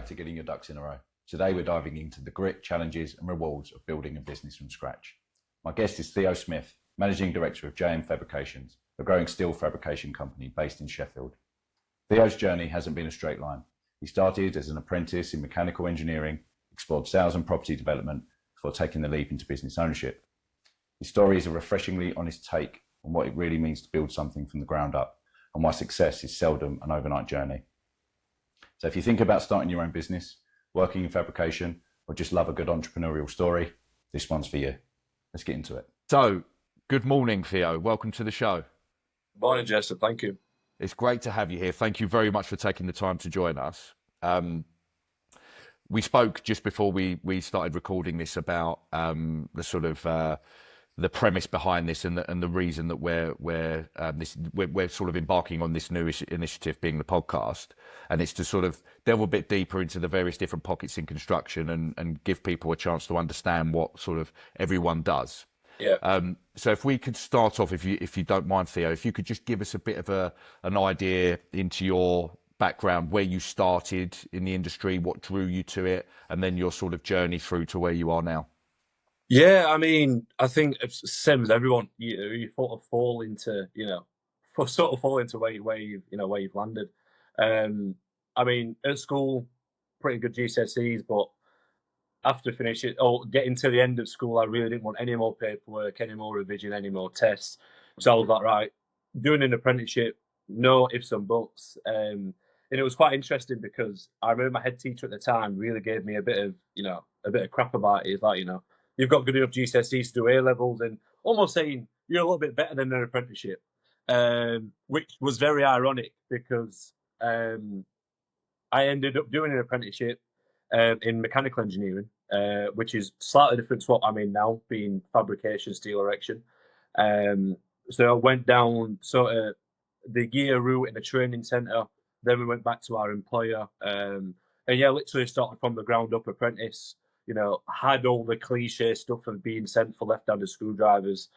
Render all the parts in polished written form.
back to Getting Your Ducks in a Row. Today we're diving into the grit, challenges and rewards of building a business from scratch. My guest is Theo Smith, Managing Director of JM Fabrications, a growing steel fabrication company based in Sheffield. Theo's journey hasn't been a straight line. He started as an apprentice in mechanical engineering, explored sales and property development before taking the leap into business ownership. His story is a refreshingly honest take on what it really means to build something from the ground up and why success is seldom an overnight journey. So if you think about starting your own business, working in fabrication, or just love a good entrepreneurial story, this one's for you. Let's get into it. So, good morning, Theo. Welcome to the show. Morning, Jason. Thank you. It's great to have you here. Thank you very much for taking the time to join us. We spoke just before we started recording this about the sort of the premise behind this and the reason that we're sort of embarking on this new initiative, being the podcast, and it's to sort of delve a bit deeper into the various different pockets in construction and give people a chance to understand what sort of everyone does. Yeah. So if we could start off, if you don't mind, Theo, if you could just give us a bit of an idea into your background, where you started in the industry, what drew you to it, and then your sort of journey through to where you are now. Yeah, I mean, I think it's the same as everyone. You sort of fall into, where you've landed. I mean, at school, pretty good GCSEs, but after finishing or getting to the end of school, I really didn't want any more paperwork, any more revision, any more tests. So I was like, right, doing an apprenticeship, no ifs and buts. And it was quite interesting because I remember my head teacher at the time really gave me a bit of crap about it. He's like, you've got good enough GCSEs to do A-levels, and almost saying you're a little bit better than an apprenticeship, which was very ironic because I ended up doing an apprenticeship in mechanical engineering, which is slightly different to what I'm in now, being fabrication, steel erection. So I went down sort of the year route in a training centre, then we went back to our employer, and yeah, literally started from the ground up apprentice. Had all the cliche stuff of being sent for left-handed screwdrivers,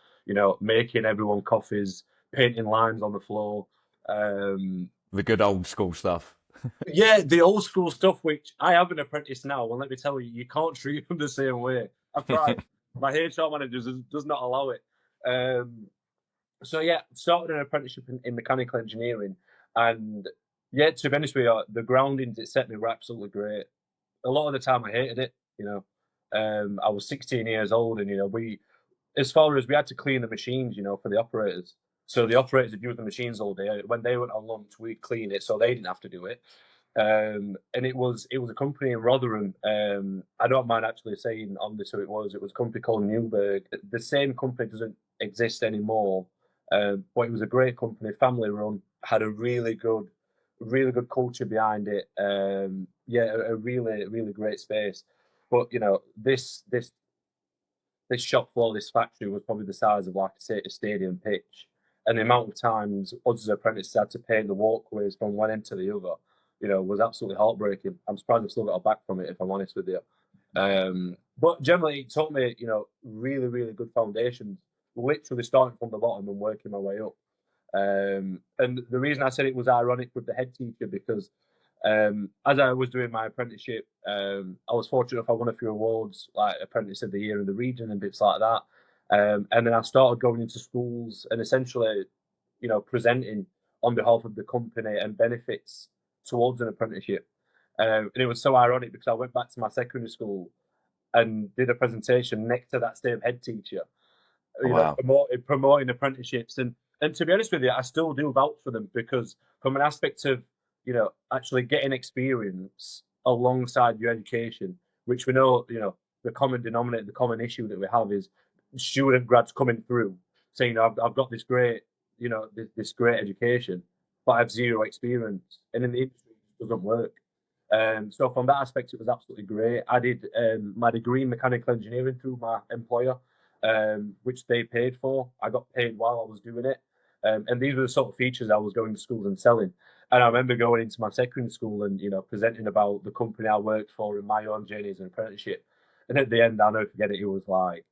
making everyone coffees, painting lines on the floor. The good old school stuff. Yeah, the old school stuff, which I have an apprentice now. Well, let me tell you, you can't treat them the same way. I've tried. My HR manager does not allow it. So yeah, started an apprenticeship in mechanical engineering. And yeah, to be honest with you, the groundings it set me were absolutely great. A lot of the time I hated it. I was 16 years old, and we had to clean the machines, for the operators. So the operators would use the machines all day. When they went on lunch, we'd clean it, so they didn't have to do it. And it was a company in Rotherham. I don't mind actually saying on this who it was. It was a company called Newberg. The same company doesn't exist anymore, but it was a great company, family run. Had a really good culture behind it. A really great space. But this shop floor, this factory was probably the size of, like I say, a stadium pitch, and the amount of times us as apprentices had to paint the walkways from one end to the other, was absolutely heartbreaking. I'm surprised I've still got a back from it, if I'm honest with you. But generally, it taught me, really, really good foundations, literally starting from the bottom and working my way up. And the reason I said it was ironic with the head teacher, because as I was doing my apprenticeship, I was fortunate enough I won a few awards, like Apprentice of the Year in the region and bits like that. And then I started going into schools and essentially, presenting on behalf of the company and benefits towards an apprenticeship. And it was so ironic because I went back to my secondary school and did a presentation next to that same head teacher, promoting apprenticeships. And to be honest with you, I still do vouch for them, because from an aspect of, actually getting experience alongside your education, which we know, the common denominator, the common issue that we have is student grads coming through saying, I've got this great, this great education, but I have zero experience. And in the industry, it doesn't work. So from that aspect, it was absolutely great. I did my degree in mechanical engineering through my employer, which they paid for. I got paid while I was doing it. And these were the sort of features I was going to schools and selling. And I remember going into my secondary school and, presenting about the company I worked for and my own journey as an apprenticeship. And at the end, I'll never forget it. It was like,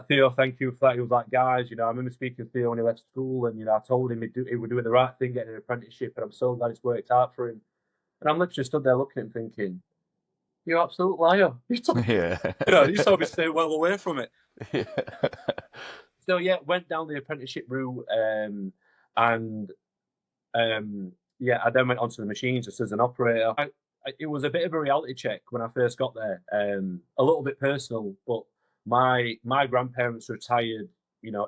Theo, thank you for that. He was like, guys, I remember speaking to Theo when he left school, and, I told him he was doing the right thing, getting an apprenticeship, and I'm so glad it's worked out for him. And I'm literally stood there looking at him thinking, you absolute liar. You told, Yeah. you told me to stay well away from it. Yeah. So yeah, went down the apprenticeship route, and yeah, I then went onto the machines just as an operator. It was a bit of a reality check when I first got there, a little bit personal, but my grandparents retired,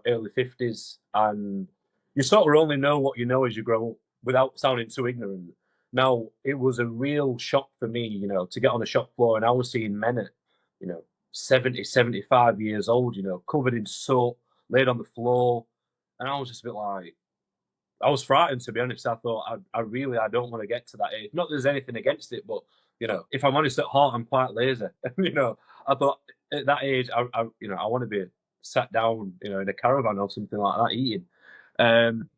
early 50s, and you sort of only know what you know as you grow up without sounding too ignorant. Now, it was a real shock for me, to get on a shop floor and I was seeing men at, you know, 70, 75 years old, covered in soot, laid on the floor. And I was just a bit like, I was frightened, to be honest. I thought, I don't want to get to that age. Not that there's anything against it, but if I'm honest at heart, I'm quite lazy. I thought at that age, I want to be sat down, in a caravan or something like that, eating. Um,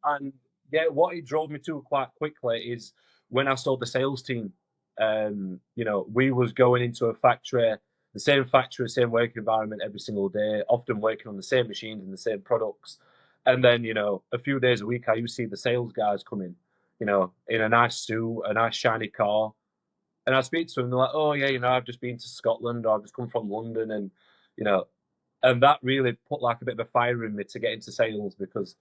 and yeah, what it drove me to quite quickly is when I saw the sales team. We was going into a factory, the same working environment every single day, often working on the same machines and the same products. And then, a few days a week, I used to see the sales guys come in a nice suit, a nice shiny car. And I speak to them, they're like, oh, yeah, I've just been to Scotland, or I've just come from London. You know, and that really put like a bit of a fire in me to get into sales, because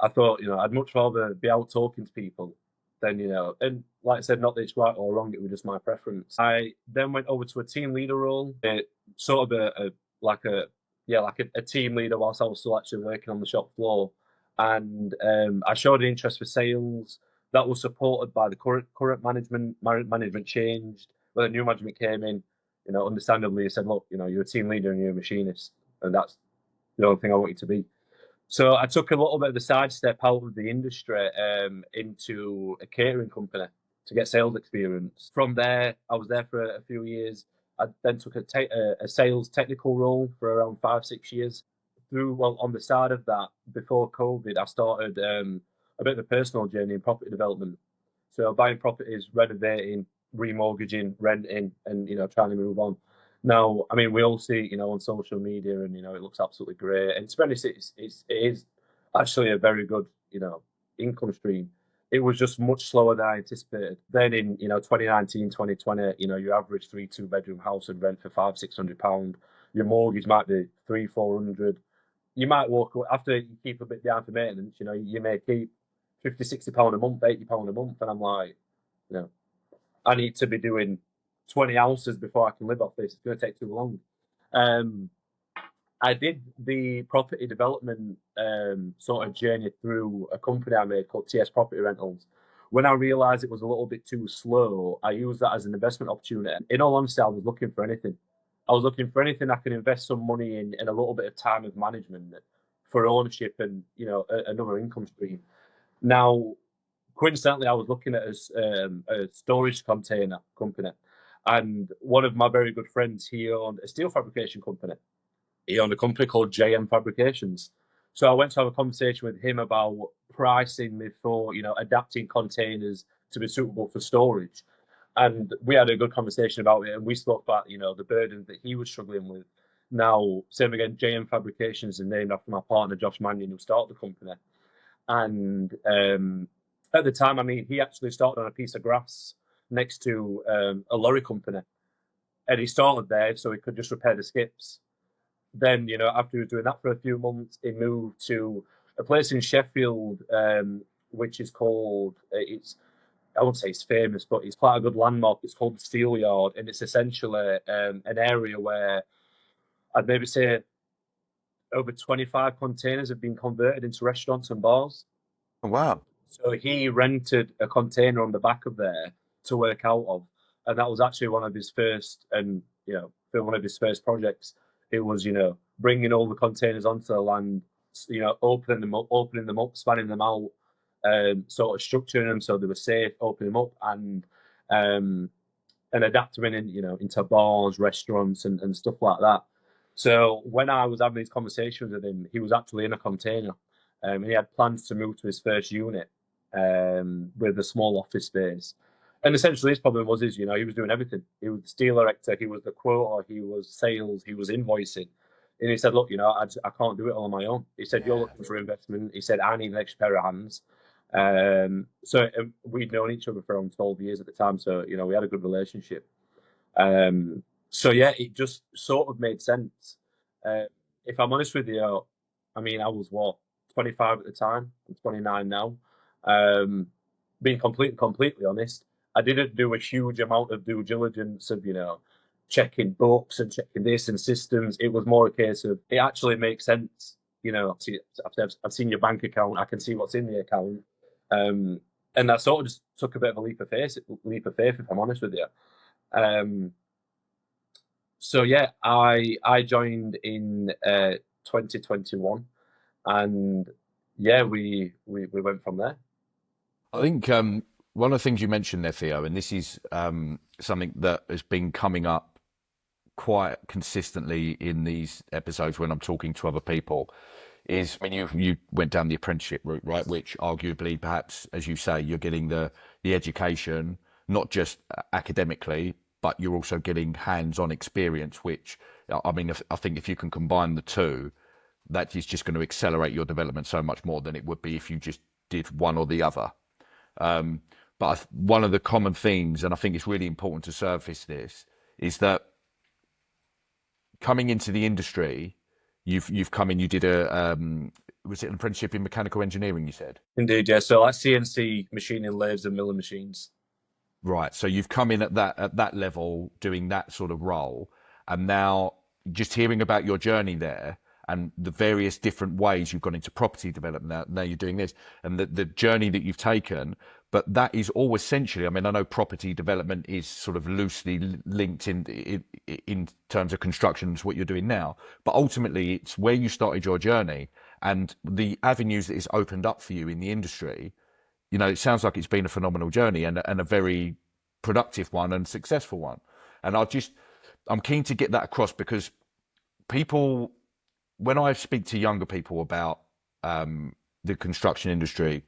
I thought, I'd much rather be out talking to people than, and like I said, not that it's right or wrong, it was just my preference. I then went over to a team leader role, sort of a team leader whilst I was still actually working on the shop floor. And I showed an interest for sales that was supported by the current management. Management changed, when the new management came in, understandably, he said, look, you're a team leader and you're a machinist, and that's the only thing I want you to be. So I took a little bit of the sidestep out of the industry, into a catering company to get sales experience. From there, I was there for a few years. I then took a sales technical role for around 5, 6 years. On the side of that, before COVID, I started a bit of a personal journey in property development. So buying properties, renovating, remortgaging, renting, and trying to move on. Now, I mean, we all see it, on social media, and it looks absolutely great. And to be honest, it is actually a very good, income stream. It was just much slower than I anticipated. Then in 2019, 2020, your average 3 2 bedroom house would rent for £500, £600. Your mortgage might be 300, £400. You might walk away after you keep a bit down for maintenance. You may keep 50, £60 a month, £80 a month, and I'm like, you know, I need to be doing 20 houses before I can live off this. It's going to take too long. I did the property development sort of journey through a company I made called TS Property Rentals. When I realised it was a little bit too slow, I used that as an investment opportunity. In all honesty, I was looking for anything. I was looking for anything I could invest some money in, and a little bit of time of management for ownership, and another income stream. Now, coincidentally, I was looking at a storage container company, and one of my very good friends, he owned a steel fabrication company. He owned a company called JM Fabrications. So I went to have a conversation with him about pricing before, adapting containers to be suitable for storage. And we had a good conversation about it, and we spoke about, the burden that he was struggling with. Now, same again, JM Fabrications is named after my partner, Josh Mannion, who started the company. And at the time, I mean, he actually started on a piece of grass next to a lorry company. And he started there so he could just repair the skips. Then, after he was doing that for a few months, he moved to a place in Sheffield, which is called, I won't say it's famous, but it's quite a good landmark. It's called the Steel Yard, and it's essentially an area where I'd maybe say over 25 containers have been converted into restaurants and bars. Wow. So he rented a container on the back of there to work out of, and that was actually one of his first, and for one of his first projects. It was bringing all the containers onto the land, opening them up, spanning them out, sort of structuring them so they were safe, opening them up, and adapting into bars, restaurants, and stuff like that. So when I was having these conversations with him, he was actually in a container, and he had plans to move to his first unit, with a small office space. And essentially, his problem was, he was doing everything. He was the steel erector, he was the quoter, he was sales, he was invoicing. And he said, look, I can't do it all on my own. He said, you're looking for investment. He said, I need an extra pair of hands. We'd known each other for around 12 years at the time, so we had a good relationship. So yeah, it just sort of made sense. If I'm honest with you, I mean, I was what, 25 at the time. I'm 29 now. Being completely honest, I didn't do a huge amount of due diligence of checking books and checking this and systems. It was more a case of it actually makes sense. I've seen your bank account. I can see what's in the account. And that sort of just took a bit of a leap of faith. If I'm honest with you. So yeah, I joined in 2021, and yeah, we went from there. I think one of the things you mentioned there, Theo, and this is something that has been coming up quite consistently in these episodes when I'm talking to other people, is, I mean, you went down the apprenticeship route, right? Which arguably, perhaps, as you say, you're getting the education, not just academically, but you're also getting hands-on experience, which, I mean, I think if you can combine the two, that is just going to accelerate your development so much more than it would be if you just did one or the other. But one of the common themes, and I think it's really important to surface this, is that coming into the industry, you've come in, you did was it an apprenticeship in mechanical engineering, you said? Indeed, yeah. So like CNC machining, lathes and milling machines. Right. So you've come in at that level, doing that sort of role, and now just hearing about your journey there and the various different ways you've gone into property development. Now you're doing this, and the journey that you've taken. But that is all essentially, I mean, I know property development is sort of loosely linked in terms of construction to what you're doing now. But ultimately, it's where you started your journey and the avenues that it's opened up for you in the industry. It sounds like it's been a phenomenal journey and a very productive one and successful one. And I'm keen to get that across, because people, when I speak to younger people about the construction industry,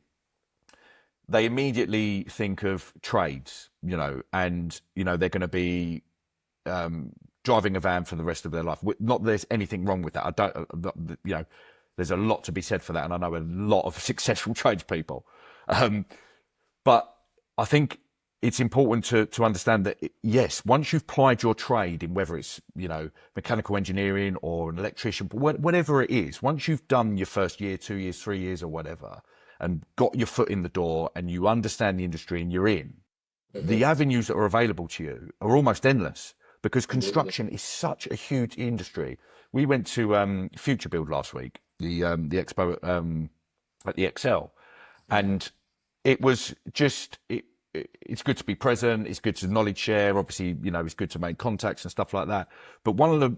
they immediately think of trades, and, they're going to be driving a van for the rest of their life. Not that there's anything wrong with that. I don't, there's a lot to be said for that. And I know a lot of successful tradespeople. But I think it's important to understand that, yes, once you've plied your trade in, whether it's, mechanical engineering or an electrician, whatever it is, once you've done your first year, 2 years, 3 years or whatever, and got your foot in the door and you understand the industry and you're in, the avenues that are available to you are almost endless, because construction is such a huge industry. We went to Future Build last week, the expo at the Excel, and it was just it's good to be present. It's good to knowledge share. Obviously, it's good to make contacts and stuff like that. But one of the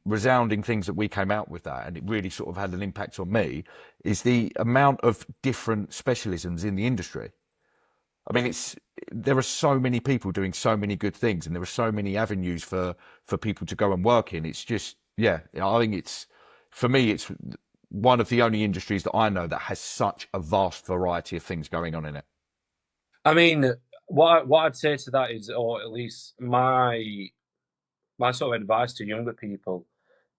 resounding things that we came out with that, and it really sort of had an impact on me, is the amount of different specialisms in the industry. I mean, there are so many people doing so many good things, and there are so many avenues for people to go and work in. It's just, yeah, I think for me, it's one of the only industries that I know that has such a vast variety of things going on in it. I mean, what I'd say to that is, or at least my sort of advice to younger people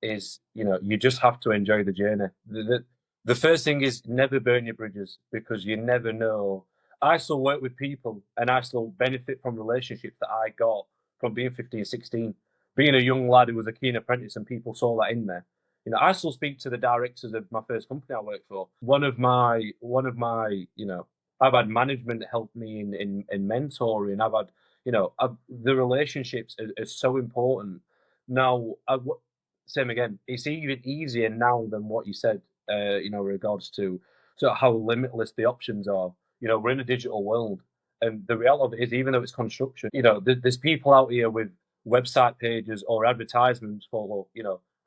is, you just have to enjoy the journey. The first thing is never burn your bridges, because you never know. I still work with people and I still benefit from relationships that I got from being 15, 16, being a young lad who was a keen apprentice, and people saw that in there. I still speak to the directors of my first company I worked for. One of my, I've had management help me in mentoring. I've had, the relationships are so important. Now, same again, it's even easier now than what you said, regards to sort of how limitless the options are. We're in a digital world, and the reality of it is, even though it's construction, there's people out here with website pages or advertisements for,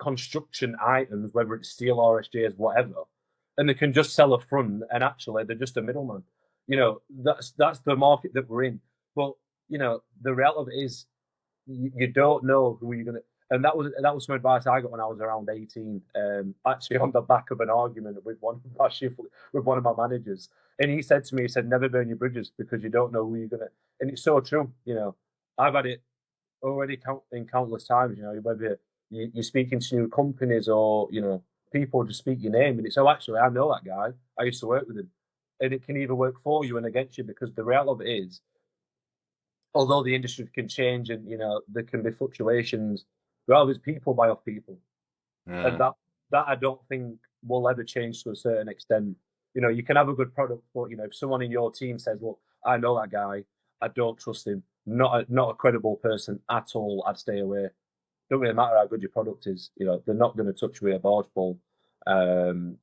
construction items, whether it's steel, RSJs, whatever, and they can just sell a front, and actually they're just a middleman. That's the market that we're in. But the reality of it is, you don't know who you're gonna. And that was some advice I got when I was around 18. Actually, on the back of an argument with one of my managers, and he said to me, "Never burn your bridges, because you don't know who you're gonna." And it's so true. I've had it already in countless times. Whether you're speaking to new companies or people just speak your name, and it's, "Oh, actually, I know that guy. I used to work with him." and it can either work for you and against you, because the reality of it is, although the industry can change and there can be fluctuations, there are always people buy off people, and that I don't think will ever change to a certain extent. You can have a good product, but if someone in your team says, "Look, I know that guy, I don't trust him, not a credible person at all," I'd stay away. Don't really matter how good your product is. They're not going to touch you with a barge pole. And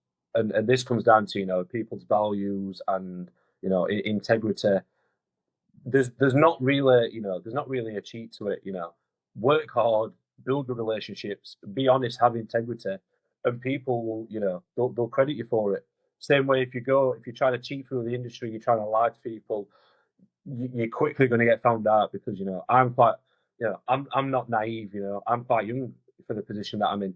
this comes down to people's values and integrity. There's not really a cheat to it. Work hard, build good relationships, be honest, have integrity, and people will they'll credit you for it. Same way if you're trying to cheat through the industry, you're trying to lie to people, you're quickly going to get found out, because I'm quite I'm not naive. I'm quite young for the position that I'm in.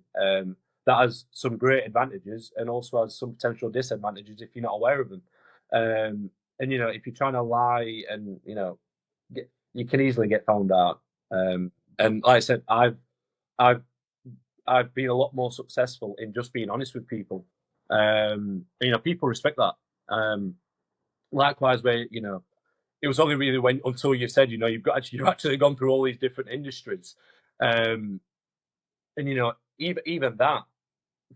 That has some great advantages and also has some potential disadvantages if you're not aware of them. And if you're trying to lie and you can easily get found out. And like I said, I've been a lot more successful in just being honest with people. People respect that. Likewise, where it was only really until you said you've actually gone through all these different industries, and even that,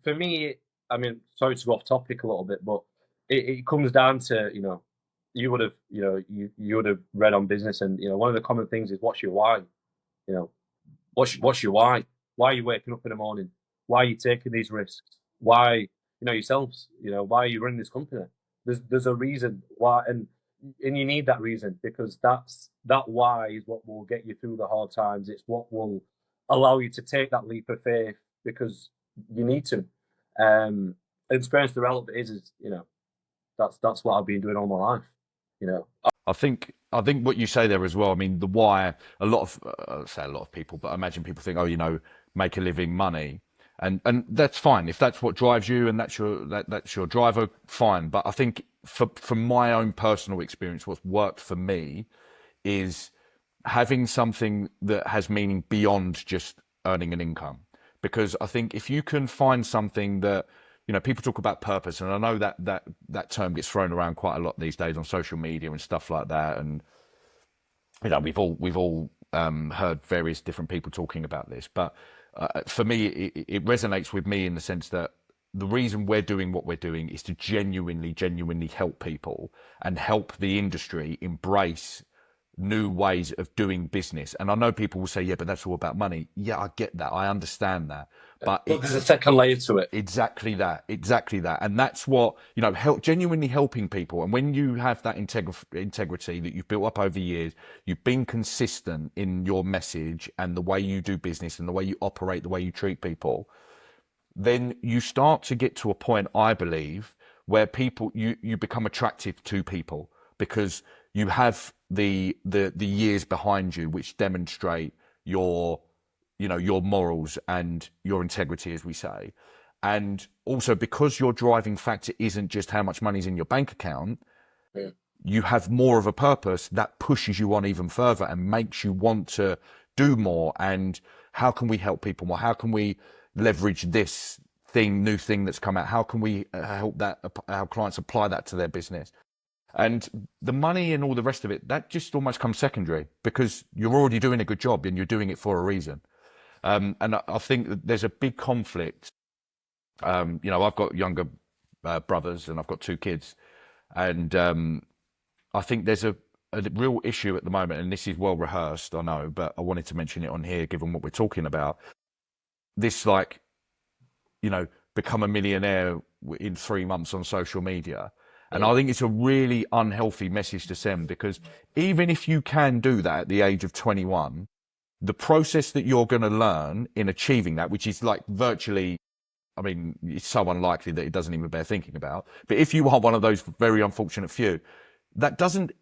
for me, I mean, sorry to go off topic a little bit, but it comes down to you would have you would have read on business, and one of the common things is, what's your why? What's your why? Why are you waking up in the morning? Why are you taking these risks? Why yourselves? Why are you running this company? There's a reason why, and you need that reason, because that why is what will get you through the hard times. It's what will allow you to take that leap of faith, because you need to. Experience the relevant is that's what I've been doing all my life. I think what you say there as well. I mean, the why. A lot of people, but I imagine people think, make a living, money, and that's fine if that's what drives you and that's your driver. Fine, but I think from my own personal experience, what's worked for me is having something that has meaning beyond just earning an income. Because I think if you can find something that people talk about purpose, and I know that term gets thrown around quite a lot these days on social media and stuff like that. And we've all heard various different people talking about this. But for me, it resonates with me in the sense that the reason we're doing what we're doing is to genuinely help people and help the industry embrace new ways of doing business. And I know people will say, yeah, but that's all about money. Yeah, I get that. I understand that. But there's a second layer to it. Exactly that. And that's what, genuinely helping people. And when you have that integrity that you've built up over years, you've been consistent in your message and the way you do business and the way you operate, the way you treat people, then you start to get to a point, I believe, where people, you become attractive to people, because you have the years behind you which demonstrate your morals and your integrity, as we say. And also, because your driving factor isn't just how much money's in your bank account, you have more of a purpose that pushes you on even further and makes you want to do more. And how can we help people more? How can we leverage this new thing that's come out? How can we help our clients apply that to their business? And the money and all the rest of it, that just almost comes secondary, because you're already doing a good job and you're doing it for a reason. And I think that there's a big conflict. I've got younger brothers and I've got 2 kids. And I think there's a real issue at the moment, and this is well rehearsed, I know, but I wanted to mention it on here, given what we're talking about. This, become a millionaire in 3 months on social media. And I think it's a really unhealthy message to send, because even if you can do that at the age of 21, the process that you're going to learn in achieving that, which is virtually, I mean, it's so unlikely that it doesn't even bear thinking about. But if you are one of those very unfortunate few, that doesn't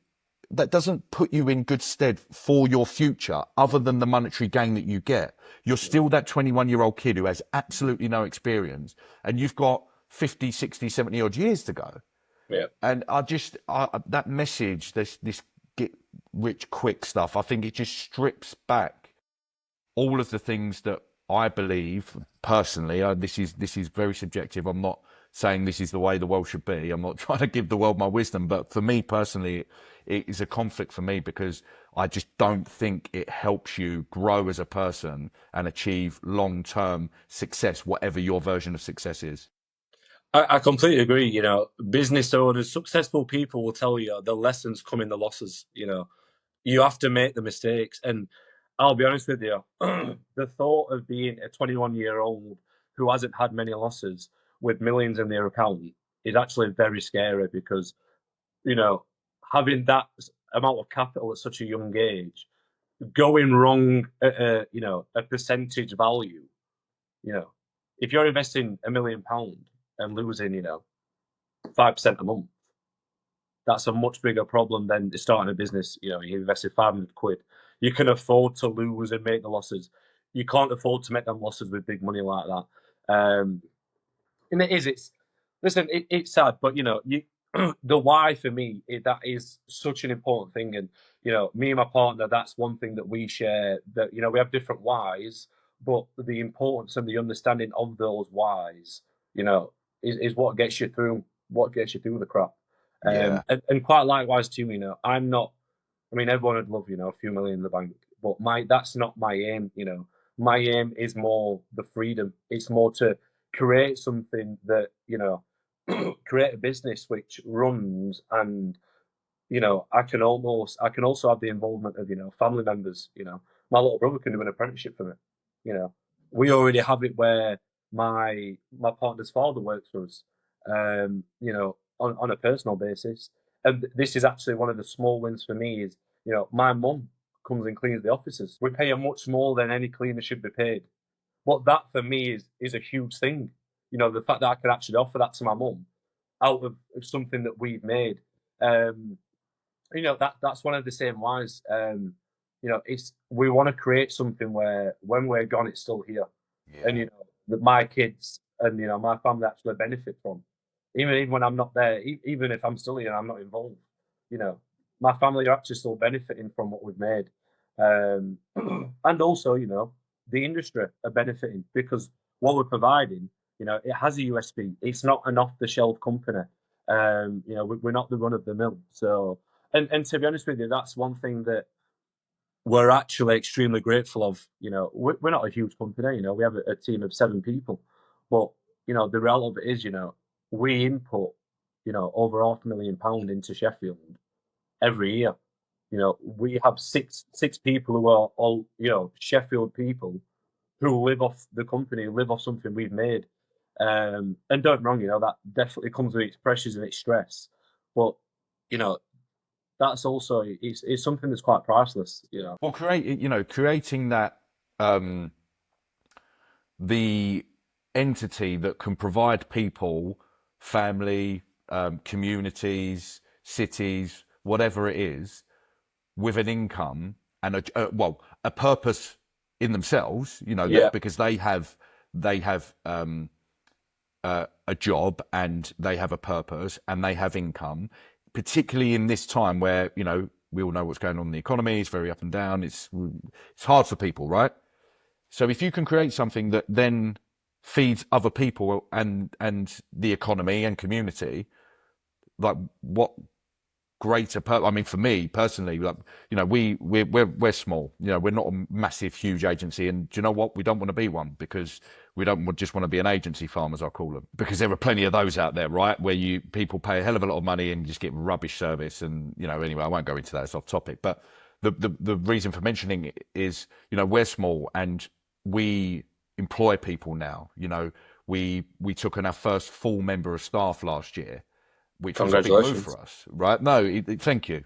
put you in good stead for your future, other than the monetary gain that you get. You're still that 21-year-old kid who has absolutely no experience, and you've got 50, 60, 70 odd years to go. Yeah. And that message, this get rich quick stuff, I think it just strips back all of the things that I believe personally. This is very subjective. I'm not saying this is the way the world should be. I'm not trying to give the world my wisdom, but for me personally, it is a conflict for me because I just don't think it helps you grow as a person and achieve long-term success, whatever your version of success is. I completely agree. You know, business owners, successful people will tell you the lessons come in the losses. You know, you have to make the mistakes. And I'll be honest with you, the thought of being a 21-year-old who hasn't had many losses with millions in their account is actually very scary because, you know, having that amount of capital at such a young age, going wrong at a percentage value, you know, if you're investing £1 million and losing, 5% a month, that's a much bigger problem than starting a business. You know, you invested 500 quid. You can afford to lose and make the losses. You can't afford to make them losses with big money like that. And it's sad, but the why for me, that is such an important thing. And, me and my partner, that's one thing that we share, that, we have different whys, but the importance and the understanding of those whys, is what gets you through the crap. Yeah. And quite likewise too, I'm not, everyone would love, a few million in the bank, but that's not my aim. My aim is more the freedom. It's more to create something that, create a business which runs, and, I can also have the involvement of, family members. My little brother can do an apprenticeship for me. We already have it where my partner's father works for us, on a personal basis. And this is actually one of the small wins for me is, my mum comes and cleans the offices. We pay her much more than any cleaner should be paid. But that for me is a huge thing. The fact that I could actually offer that to my mum out of something that we've made. That's one of the same whys. It's, we want to create something where when we're gone, it's still here. Yeah. And that my kids and my family actually benefit from. Even when I'm not there, even if I'm still here and I'm not involved, my family are actually still benefiting from what we've made. And also, the industry are benefiting because what we're providing, it has a USP. It's not an off-the-shelf company. We're not the run of the mill. So, and to be honest with you, that's one thing that we're actually extremely grateful of. We're not a huge company. We have a team of 7 people, but the reality of it is, we input, over £500,000 into Sheffield every year. We have six people who are all, Sheffield people who live off the company, live off something we've made. And don't get me wrong, that definitely comes with its pressures and its stress. But, that's also, it's something that's quite priceless, Well, creating that, the entity that can provide people, family, communities, cities, whatever it is, with an income and a purpose in themselves, because they have a job and they have a purpose and they have income, particularly in this time where, we all know what's going on in the economy. It's very up and down. It's hard for people, right? So if you can create something that then feeds other people and the economy and community, like what greater for me personally, like, we're small, we're not a massive, huge agency. And do you know what? We don't want to be one because we don't just want to be an agency farm, as I call them, because there are plenty of those out there, right? Where people pay a hell of a lot of money and just get rubbish service. And, anyway, I won't go into that. It's off topic. But the reason for mentioning it is, we're small and we employ people now. We took on our first full member of staff last year, which was a big move for us, right? No, thank you.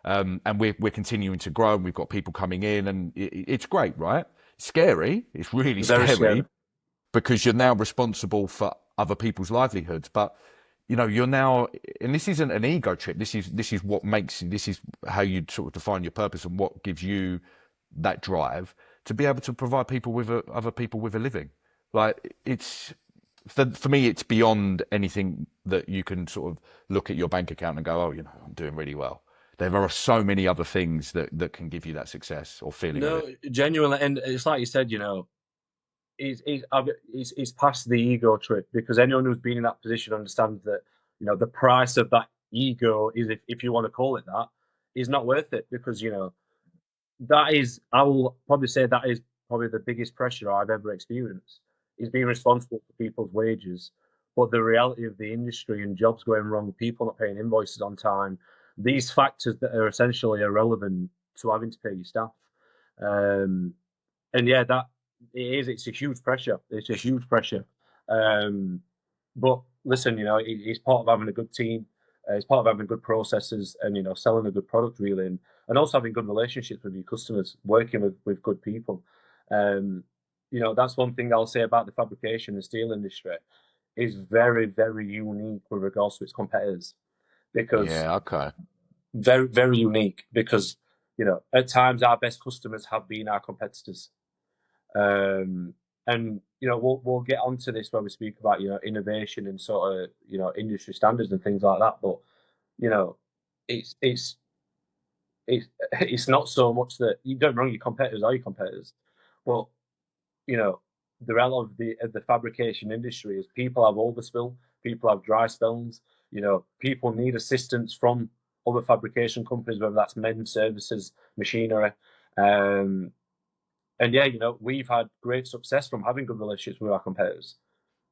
And we're continuing to grow, and we've got people coming in, and it's great, right? Scary. It's really scary because you're now responsible for other people's livelihoods. But you're now, and this isn't an ego trip. This is what makes. This is how you sort of define your purpose and what gives you that drive to be able to provide people with other people with a living. Like it's. For me, it's beyond anything that you can sort of look at your bank account and go, oh, I'm doing really well. There are so many other things that can give you that success or feeling of it. Genuinely. And it's like you said, is past the ego trip, because anyone who's been in that position understands that, you know, the price of that ego is, if you want to call it that, is not worth it, because, you know, that is, I will probably say that is probably the biggest pressure I've ever experienced, is being responsible for people's wages. But the reality of the industry and jobs going wrong, people not paying invoices on time, these factors that are essentially irrelevant to having to pay your staff. And yeah, that it's a huge pressure. It's a huge pressure. But listen, you know, it's part of having a good team. It's part of having good processes, and, you know, selling a good product, really, and also having good relationships with your customers, working with good people. You know, that's one thing I'll say about the fabrication and steel industry, is very, very unique with regards to its competitors, because Yeah. Okay. very, very unique, because, you know, at times our best customers have been our competitors. And, you know, we'll get onto this when we speak about, you know, innovation and sort of, you know, industry standards and things like that. But, you know, it's it's it's not so much that, you don't wrong, your competitors are your competitors, but, you know, the reality of the fabrication industry is people have overspill, people have dry spells, you know, people need assistance from other fabrication companies, whether that's men, services, machinery. Um, and yeah, you know, we've had great success from having good relationships with our competitors,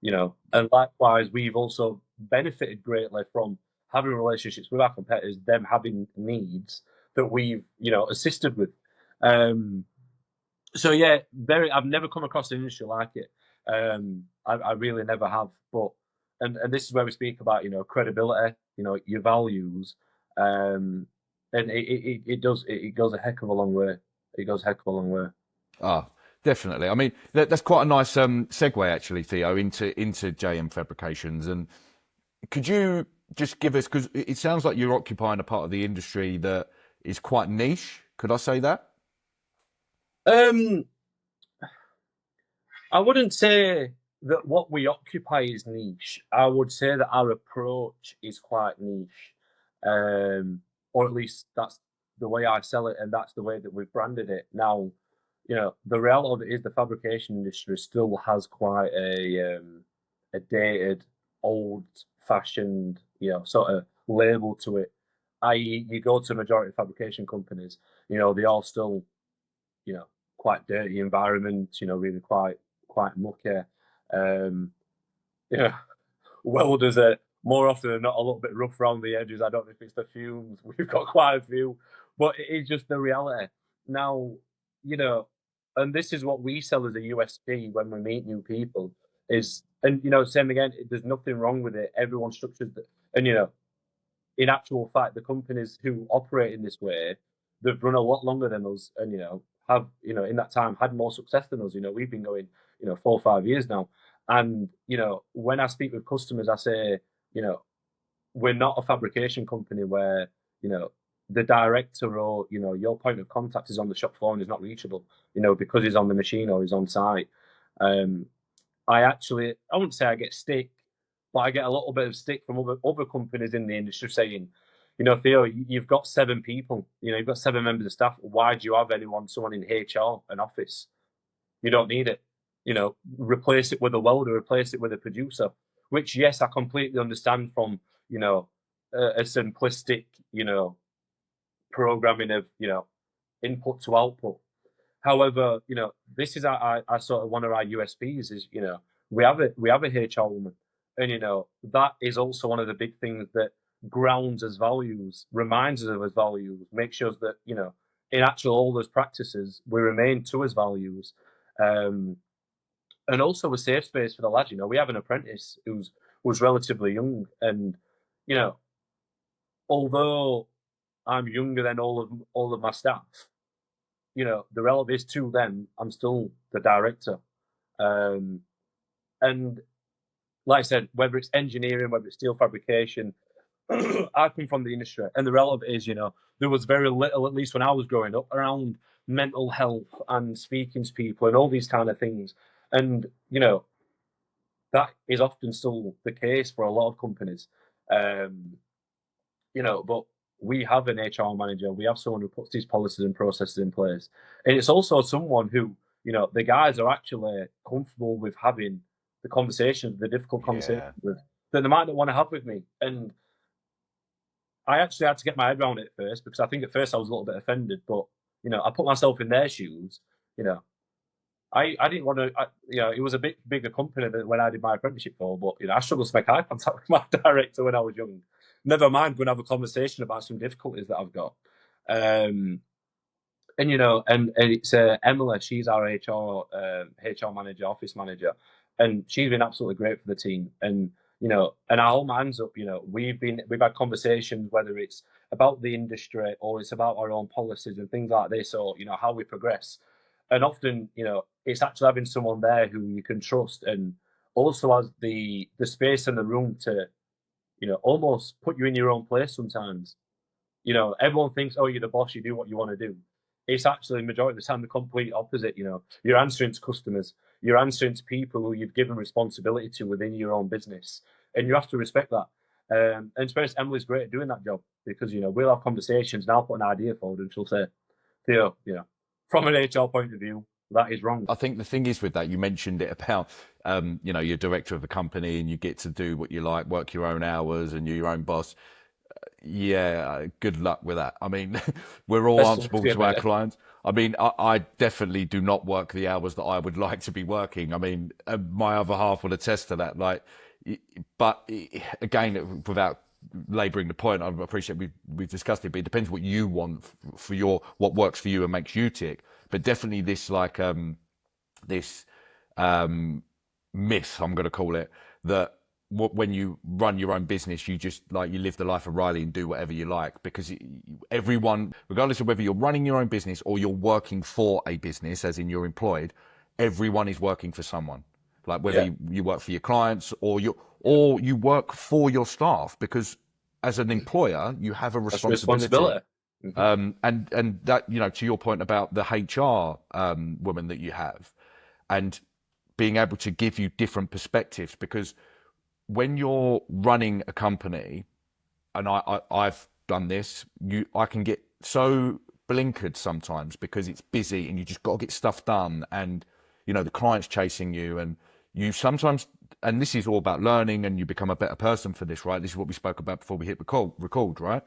you know, and likewise, we've also benefited greatly from having relationships with our competitors, them having needs that we've, you know, assisted with. Um, so yeah, I've never come across an industry like it. I really never have. But and this is where we speak about, you know, credibility, you know, your values, and it does, it goes a heck of a long way. It goes a heck of a long way. Ah, definitely. I mean, that's quite a nice segue, actually, Theo, into JM Fabrications. And could you just give us, because it sounds like you're occupying a part of the industry that is quite niche. Could I say that? Um, I wouldn't say that what we occupy is niche. I would say that our approach is quite niche, or at least that's the way I sell it, and that's the way that we've branded it. Now, you know, the reality of it is the fabrication industry still has quite a dated, old-fashioned, you know, sort of label to it. I.e., you go to majority of fabrication companies, you know, they all still, you know, quite dirty environment, you know, really quite mucky. Um, you know, welders are more often than not a little bit rough around the edges. I don't know if it's the fumes. We've got quite a few, but it is just the reality. Now, you know, and this is what we sell as a USP when we meet new people is, and, you know, same again, there's nothing wrong with it. Everyone structures that, and, you know, in actual fact, the companies who operate in this way, they've run a lot longer than us, and, you know, have, you know, in that time had more success than us. You know, we've been going, you know, 4 or 5 years now, and, you know, when I speak with customers, I say, you know, we're not a fabrication company where, you know, the director or, you know, your point of contact is on the shop floor and is not reachable, you know, because he's on the machine or he's on site. Um, I wouldn't say I get stick, but I get a little bit of stick from other companies in the industry saying, you know, Theo, you've got 7 people, you know, you've got 7 members of staff. Why do you have someone in HR, an office? You don't need it. You know, replace it with a welder, replace it with a producer. Which, yes, I completely understand from, you know, a simplistic, you know, programming of, you know, input to output. However, you know, this is our sort of one of our USPs is, you know, we have a HR woman, and, you know, that is also one of the big things that grounds as values, reminds us of as values, makes sure that, you know, in actual all those practices we remain to as values, um, and also a safe space for the lads. You know, we have an apprentice who's relatively young, and, you know, although I'm younger than all of my staff, you know, the relevance is to them, I'm still the director. Um, and like I said, whether it's engineering, whether it's steel fabrication, I come from the industry, and the relevance is, you know, there was very little, at least when I was growing up, around mental health and speaking to people and all these kind of things. And, you know, that is often still the case for a lot of companies. Um, you know, but we have an HR manager, we have someone who puts these policies and processes in place. And it's also someone who, the guys are actually comfortable with having the conversations, the difficult conversations that they might not want to have with me. And I actually had to get my head around it first, because I think at first I was a little bit offended, but I put myself in their shoes. I didn't want to. It was a bit bigger company than when I did my apprenticeship for, but I struggled to make eye contact with my director when I was young. Never mind going to have a conversation about some difficulties that I've got. And it's Emily. She's our HR manager, office manager, and she's been absolutely great for the team. And and I hold my hands up. We've had conversations, whether it's about the industry or it's about our own policies and things like this, or how we progress. And often, it's actually having someone there who you can trust, and also has the space and the room to, almost put you in your own place sometimes. Everyone thinks, oh, you're the boss, you do what you want to do. It's actually majority of the time the complete opposite. You're answering to customers, you're answering to people who you've given responsibility to within your own business, and you have to respect that. And to be honest, Emily's great at doing that job, because we'll have conversations, and I'll put an idea forward, and she'll say, Theo, from an HR point of view, that is wrong. I think the thing is with that, you mentioned it about, you're director of a company and you get to do what you like, work your own hours, and you're your own boss. Yeah, good luck with that. I mean, we're all answerable to our clients. I mean, I definitely do not work the hours that I would like to be working. I mean, my other half will attest to that. But again, without labouring the point, I appreciate we've discussed it, but it depends what you want for what works for you and makes you tick. But definitely this myth, I'm going to call it, that when you run your own business, you just you live the life of Riley and do whatever you like, because everyone, regardless of whether you're running your own business or you're working for a business, as in you're employed, everyone is working for someone. Whether you work for your clients or you work for your staff, because as an employer, you have a responsibility. And that, to your point about the HR woman that you have, and being able to give you different perspectives, because when you're running a company, and I've done this, I can get so blinkered sometimes because it's busy and you just got to get stuff done, and the client's chasing you, and you sometimes, and this is all about learning, and you become a better person for this, right? This is what we spoke about before we hit record, right?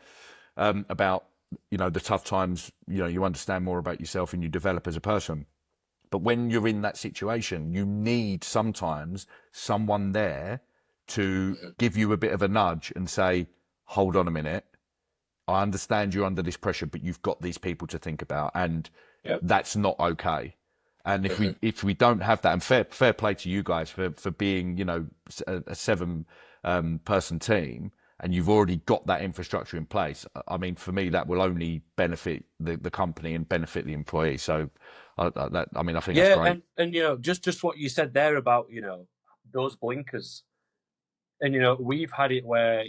About the tough times, you understand more about yourself and you develop as a person. But when you're in that situation, you need sometimes someone there to give you a bit of a nudge and say, hold on a minute, I understand you're under this pressure, but you've got these people to think about, and that's not okay. And if we don't have that, and fair play to you guys for being a 7 person team, and you've already got that infrastructure in place. I mean, for me, that will only benefit the company and benefit the employee. So I think that's great. And just what you said there about those blinkers. And we've had it where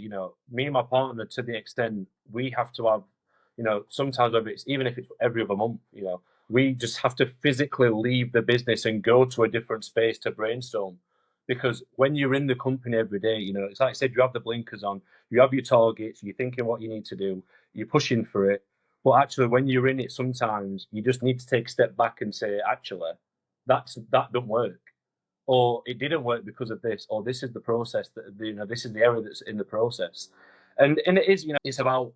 me and my partner, to the extent we have to have sometimes even if it's every other month, we just have to physically leave the business and go to a different space to brainstorm. Because when you're in the company every day, it's like I said, you have the blinkers on, you have your targets, you're thinking what you need to do, you're pushing for it. But actually, when you're in it, sometimes you just need to take a step back and say, actually, that don't work, or it didn't work because of this, or this is the process that this is the error that's in the process. And it is, it's about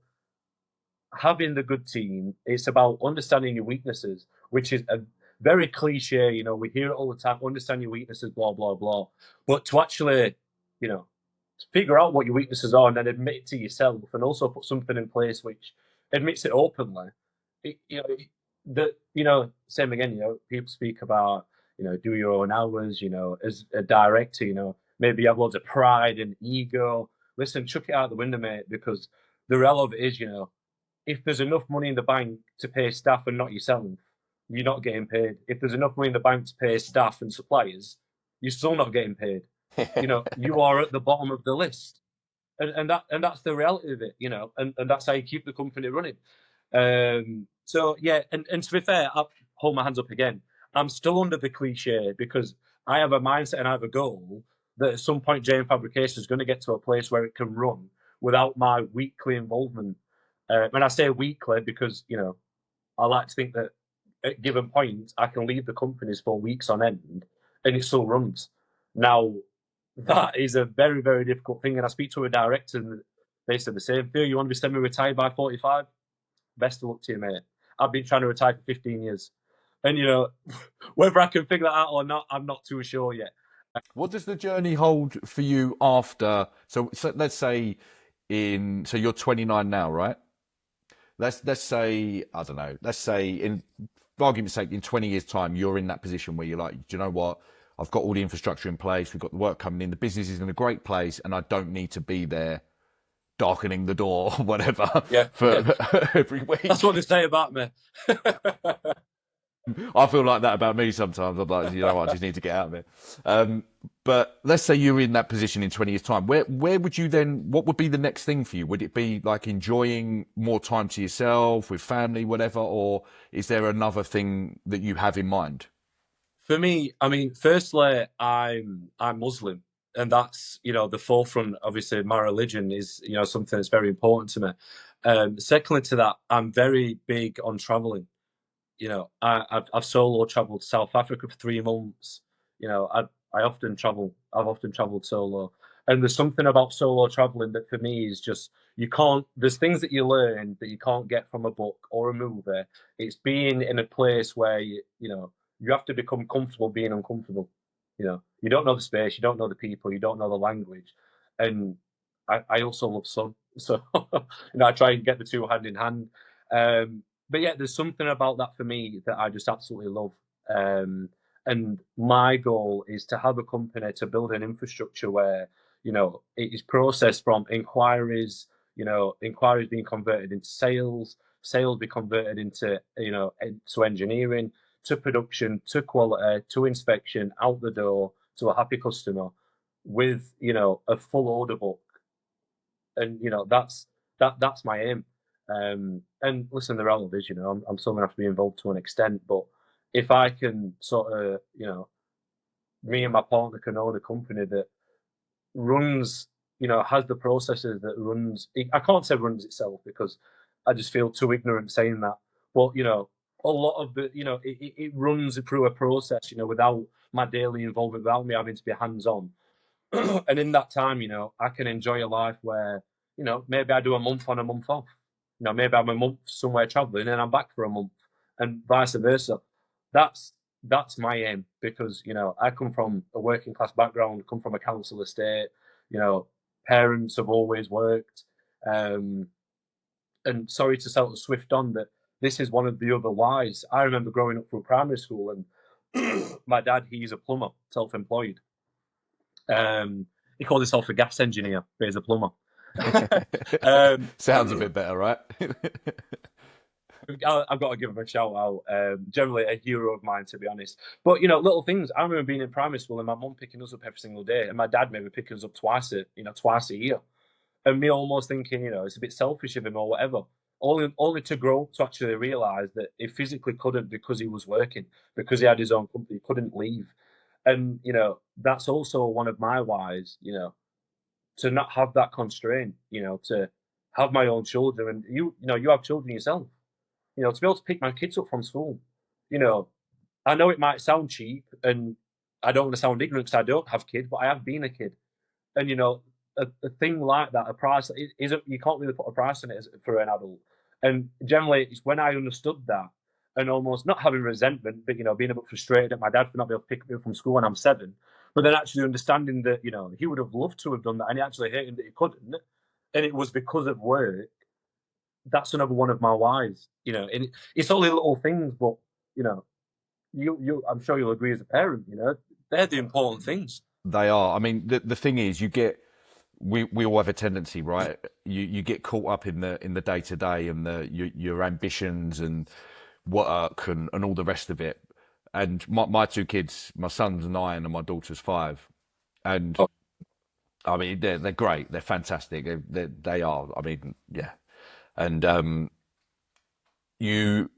having the good team. It's about understanding your weaknesses, which is a very cliche. We hear it all the time: understand your weaknesses, blah blah blah. But to actually, figure out what your weaknesses are and then admit it to yourself, and also put something in place which admits it openly. Same again. People speak about do your own hours. As a director, maybe you have loads of pride and ego. Listen, chuck it out the window, mate, because the reality is, if there's enough money in the bank to pay staff and not yourself, you're not getting paid. If there's enough money in the bank to pay staff and suppliers, you're still not getting paid. You are at the bottom of the list, and that's the reality of it. And that's how you keep the company running. So yeah, and to be fair, I'll hold my hands up again. I'm still under the cliche, because I have a mindset and I have a goal that at some point JM Fabrications is going to get to a place where it can run without my weekly involvement. When I say weekly, because I like to think that at given points, I can leave the companies for weeks on end and it still runs. Now, that is a very, very difficult thing. And I speak to a director and they said the same. Theo, you want to be semi-retired by 45? Best of luck to you, mate. I've been trying to retire for 15 years. And, whether I can figure that out or not, I'm not too sure yet. What does the journey hold for you after? So let's say so you're 29 now, right? Let's say, I don't know, let's say in, for argument's sake, in 20 years' time, you're in that position where you're like, do you know what? I've got all the infrastructure in place. We've got the work coming in. The business is in a great place, and I don't need to be there darkening the door or whatever for every week. That's what they say about me. I feel like that about me sometimes. I'm like, you know what, I just need to get out of it. But let's say you're in that position in 20 years' time. Where would you then, what would be the next thing for you? Would it be like enjoying more time to yourself, with family, whatever? Or is there another thing that you have in mind? For me, I mean, firstly, I'm Muslim. And that's, the forefront, obviously, my religion is, something that's very important to me. Secondly to that, I'm very big on traveling. I've solo traveled to South Africa for 3 months. I often travel. I've often traveled solo, and there's something about solo traveling that for me is just there's things that you learn that you can't get from a book or a movie. It's being in a place where you have to become comfortable being uncomfortable. You don't know the space, you don't know the people, you don't know the language, and I also love sun, so I try and get the two hand in hand. But yeah, there's something about that for me that I just absolutely love. And my goal is to have a company to build an infrastructure where, it is processed from inquiries, inquiries being converted into sales, sales be converted into, to engineering, to production, to quality, to inspection, out the door, to a happy customer with, a full order book. And, that's my aim. And listen, the reality is, I'm still gonna have to be involved to an extent, but if I can sort of, me and my partner can own a company that runs, has the processes that runs. I can't say runs itself because I just feel too ignorant saying that. But a lot of the, it runs through a process, without my daily involvement, without me having to be hands on. And in that time, I can enjoy a life where, maybe I do a month on, a month off. Maybe I'm a month somewhere traveling and I'm back for a month, and vice versa. That's my aim because I come from a working class background, come from a council estate. Parents have always worked, and sorry to sort of swift on that. This is one of the other whys. I remember growing up through primary school, and my dad, he's a plumber, self-employed. He called himself a gas engineer, but he's a plumber. Sounds a bit better, right? I've got to give him a shout out. Generally a hero of mine, to be honest. But little things. I remember being in primary school and my mum picking us up every single day, and my dad maybe picking us up twice a year, and me almost thinking, it's a bit selfish of him or whatever. Only to grow to actually realise that he physically couldn't because he was working, because he had his own company, he couldn't leave. And that's also one of my whys, to not have that constraint, to have my own children. And you have children yourself, to be able to pick my kids up from school. I know it might sound cheap, and I don't want to sound ignorant because I don't have kids, but I have been a kid. And a thing like that, a price isn't, you can't really put a price on it for an adult. And generally, it's when I understood that, and almost not having resentment, but being a bit frustrated at my dad for not being able to pick me up from school when I'm 7, but then actually understanding that he would have loved to have done that, and he actually hated that he couldn't, and it was because of work. That's another one of my whys. And it's only little things, but you I'm sure you'll agree as a parent. They're the important things. They are. I mean, the thing is, we all have a tendency, right? You get caught up in the day to day and your ambitions and work and all the rest of it. And my 2 kids, my son's 9 and my daughter's 5, and I mean they're great, they're fantastic, they are. I mean, yeah, and you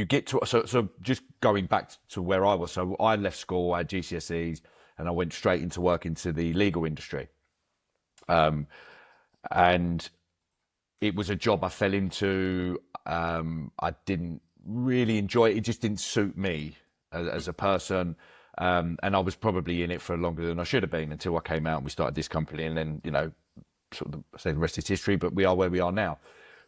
get to so just going back to where I was. So I left school, I had GCSEs, and I went straight into work into the legal industry. And it was a job I fell into. I didn't really enjoy it. It just didn't suit me as a person. And I was probably in it for longer than I should have been until I came out and we started this company. And then, sort of say the rest is history, but we are where we are now.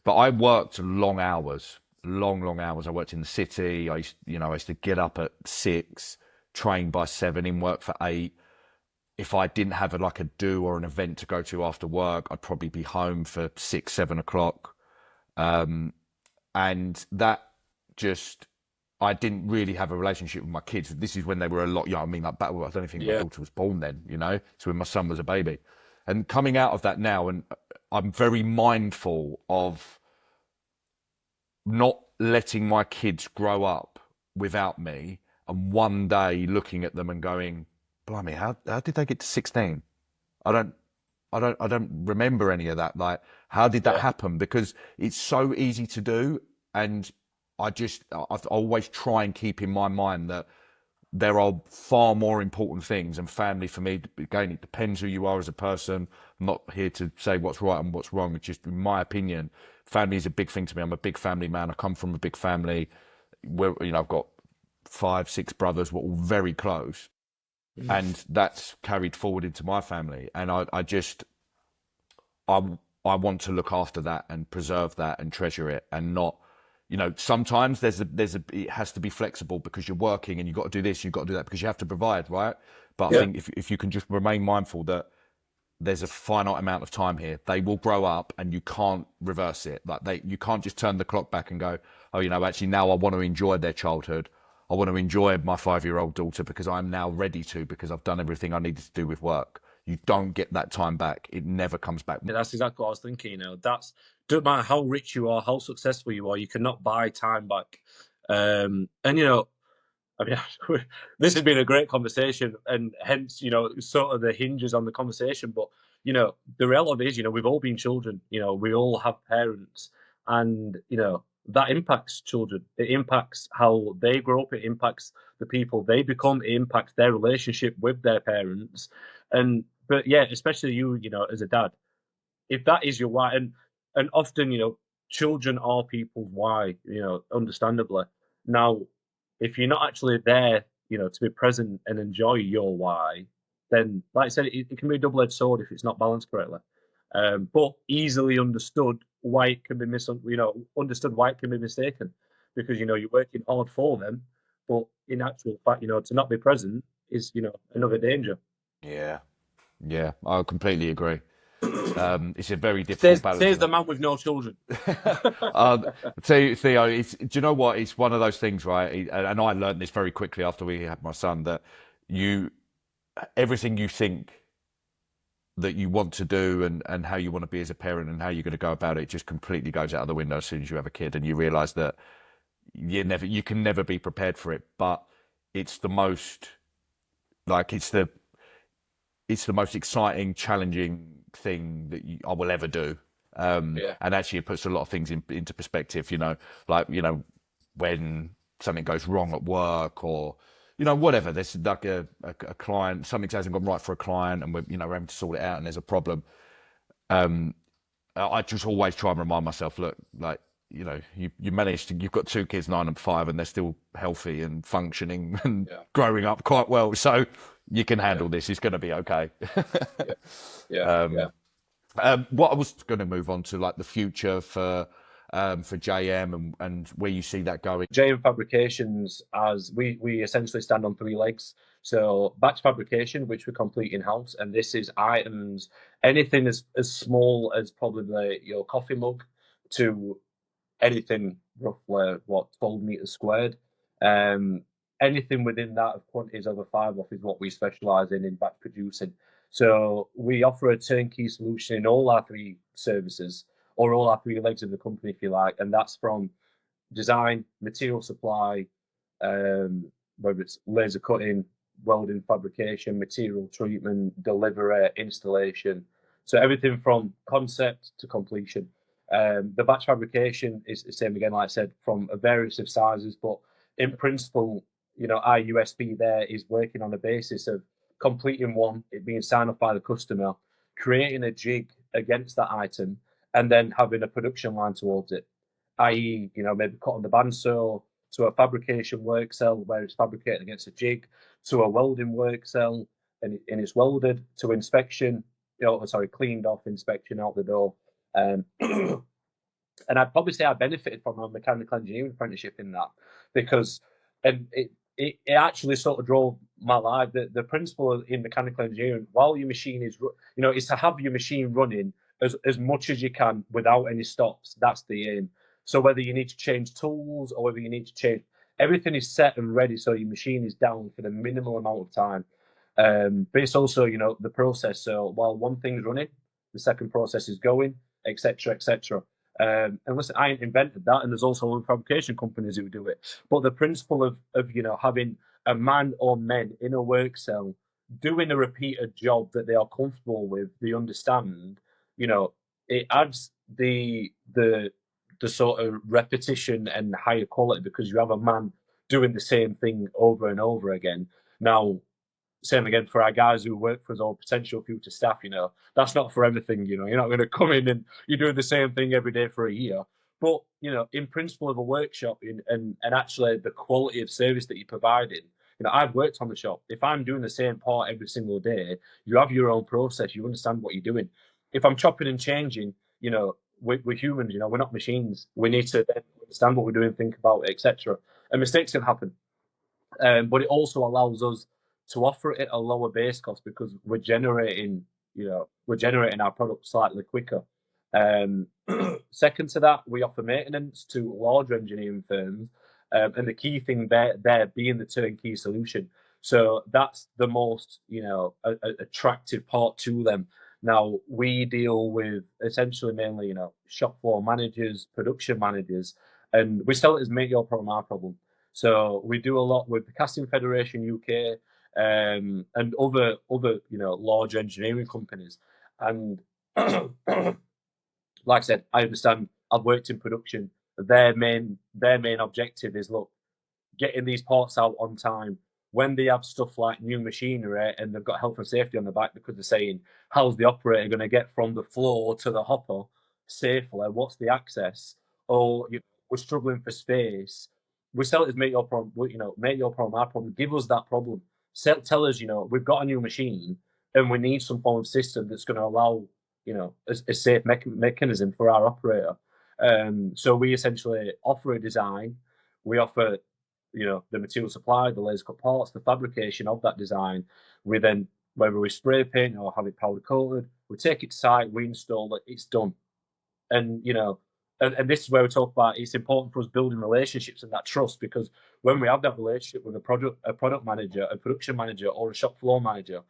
But I worked long hours, long hours. I worked in the city. I used to get up at 6, train by 7, in work for 8. If I didn't have a do or an event to go to after work, I'd probably be home for 6, 7 o'clock. And that just, I didn't really have a relationship with my kids. This is when they were a lot young. I mean, I don't even think my daughter was born then, so when my son was a baby. And coming out of that now, and I'm very mindful of not letting my kids grow up without me, and one day looking at them and going, blimey, how did they get to 16? I don't remember any of that. Like, how did that happen? Because it's so easy to do. And I always try and keep in my mind that there are far more important things, and family for me, again, it depends who you are as a person. I'm not here to say what's right and what's wrong. It's just, in my opinion, family is a big thing to me. I'm a big family man. I come from a big family where, I've got 5, 6 brothers. We're all very close. And that's carried forward into my family. And I want to look after that and preserve that and treasure it, and not, sometimes it has to be flexible because you're working and you've got to do this, you've got to do that, because you have to provide, right? But I think if you can just remain mindful that there's a finite amount of time here, they will grow up and you can't reverse it. You can't just turn the clock back and go, oh, actually now I want to enjoy their childhood. I want to enjoy my 5-year-old daughter because I'm now ready to, because I've done everything I needed to do with work. You don't get that time back. It never comes back. Yeah, that's exactly what I was thinking. Doesn't matter how rich you are, how successful you are, you cannot buy time back. And I mean, this has been a great conversation, and hence, sort of the hinges on the conversation. But the reality is, we've all been children. We all have parents, and that impacts children. It impacts how they grow up. It impacts the people they become. It impacts their relationship with their parents. But yeah, especially you, as a dad, if that is your why, and often, children are people's why, understandably. Now, if you're not actually there, to be present and enjoy your why, then, like I said, it can be a double-edged sword if it's not balanced correctly. But easily understood why it can be understood why it can be mistaken, because you're working hard for them, but in actual fact, to not be present is another danger. Yeah, I completely agree. It's a very difficult balance. Says the man with no children. Theo, do you know what? It's one of those things, right? And I learned this very quickly after we had my son, that everything you think that you want to do and how you want to be as a parent and how you're going to go about it just completely goes out of the window as soon as you have a kid, and you realize that you can never be prepared for it. But it's the most, it's the most exciting, challenging thing that I will ever do. And actually it puts a lot of things into perspective, when something goes wrong at work, or whatever, there's like a client, something hasn't gone right for a client, and we're having to sort it out, and there's a problem. I just always try and remind myself, look, you managed to, you've got 2 kids, 9 and 5, and they're still healthy and functioning and growing up quite well, so you can handle this. It's going to be okay. What I was going to move on to, the future for JM and where you see that going. JM Fabrications, as we essentially stand on 3 legs. So batch fabrication, which we complete in-house, and this is items, anything as small as probably your coffee mug to anything roughly 12 meters squared. Anything within that of quantities over 5 off is what we specialize in batch producing. So we offer a turnkey solution in all our 3 services, or all our 3 legs of the company, if you like, and that's from design, material supply, whether it's laser cutting, welding, fabrication, material treatment, delivery, installation. So everything from concept to completion. The batch fabrication is the same again, like I said, from a various of sizes, but in principle, our USP there is working on a basis of completing one, it being signed off by the customer, creating a jig against that item, and then having a production line towards it. i.e., maybe cut on the bandsaw, to a fabrication work cell where it's fabricated against a jig, to a welding work cell and it's welded, to inspection, cleaned off, inspection, out the door. Um, and I'd probably say I benefited from a mechanical engineering apprenticeship in that, because it actually sort of drove my life. The principle in mechanical engineering, while your machine is, is to have your machine running as much as you can without any stops. That's the aim. So whether you need to change tools or whether you need to change, everything is set and ready so your machine is down for the minimal amount of time. But it's also, the process. So while one thing's running, the second process is going, etc., etc. And listen, I ain't invented that, and there's also other fabrication companies who do it. But the principle of having a man or men in a work cell doing a repeated job that they are comfortable with, they understand, it adds the sort of repetition and higher quality, because you have a man doing the same thing over and over again. Now, same again for our guys who work for us or potential future staff, that's not for everything, you're not going to come in and you're doing the same thing every day for a year. But, in principle of a workshop and actually the quality of service that you're providing, I've worked on the shop. If I'm doing the same part every single day, you have your own process, you understand what you're doing. If I'm chopping and changing, we're humans, we're not machines. We need to then understand what we're doing, think about it, etc. And mistakes can happen. But it also allows us to offer it at a lower base cost, because we're generating our product slightly quicker. Second to that, we offer maintenance to larger engineering firms, and the key thing there being the turnkey solution. So that's the most attractive part to them. Now, we deal with essentially mainly shop floor managers, production managers, and we sell it as make your problem our problem. So we do a lot with the Casting Federation UK, and other large engineering companies. And like I said, I understand. I've worked in production. Their main objective is, look, getting these parts out on time. When they have stuff like new machinery and they've got health and safety on the back, because they're saying, how's the operator going to get from the floor to the hopper safely? What's the access? Or we're struggling for space. We sell it as make your problem, make your problem our problem. Give us that problem. Tell us, we've got a new machine and we need some form of system that's going to allow, a safe mechanism for our operator. So we essentially offer a design. We offer the material supply, the laser cut parts, the fabrication of that design. We then, whether we spray paint or have it powder coated, we take it to site, we install it, it's done. And and this is where we talk about it's important for us building relationships and that trust, because when we have that relationship with a product manager, a production manager, or a shop floor manager,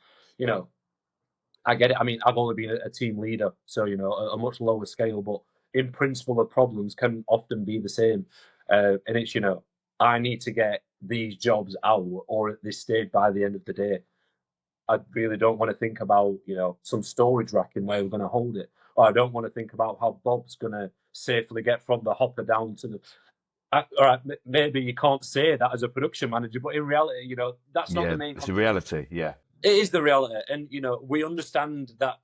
I get it. I mean, I've only been a team leader, so a much lower scale, but in principle, the problems can often be the same. And it's I need to get these jobs out, or at this stage by the end of the day, I really don't want to think about some storage rack in where we're going to hold it, or I don't want to think about how Bob's going to safely get from the hopper down to the. All right, maybe you can't say that as a production manager, but in reality, that's not the main. It's a reality. Yeah. It is the reality, and we understand that.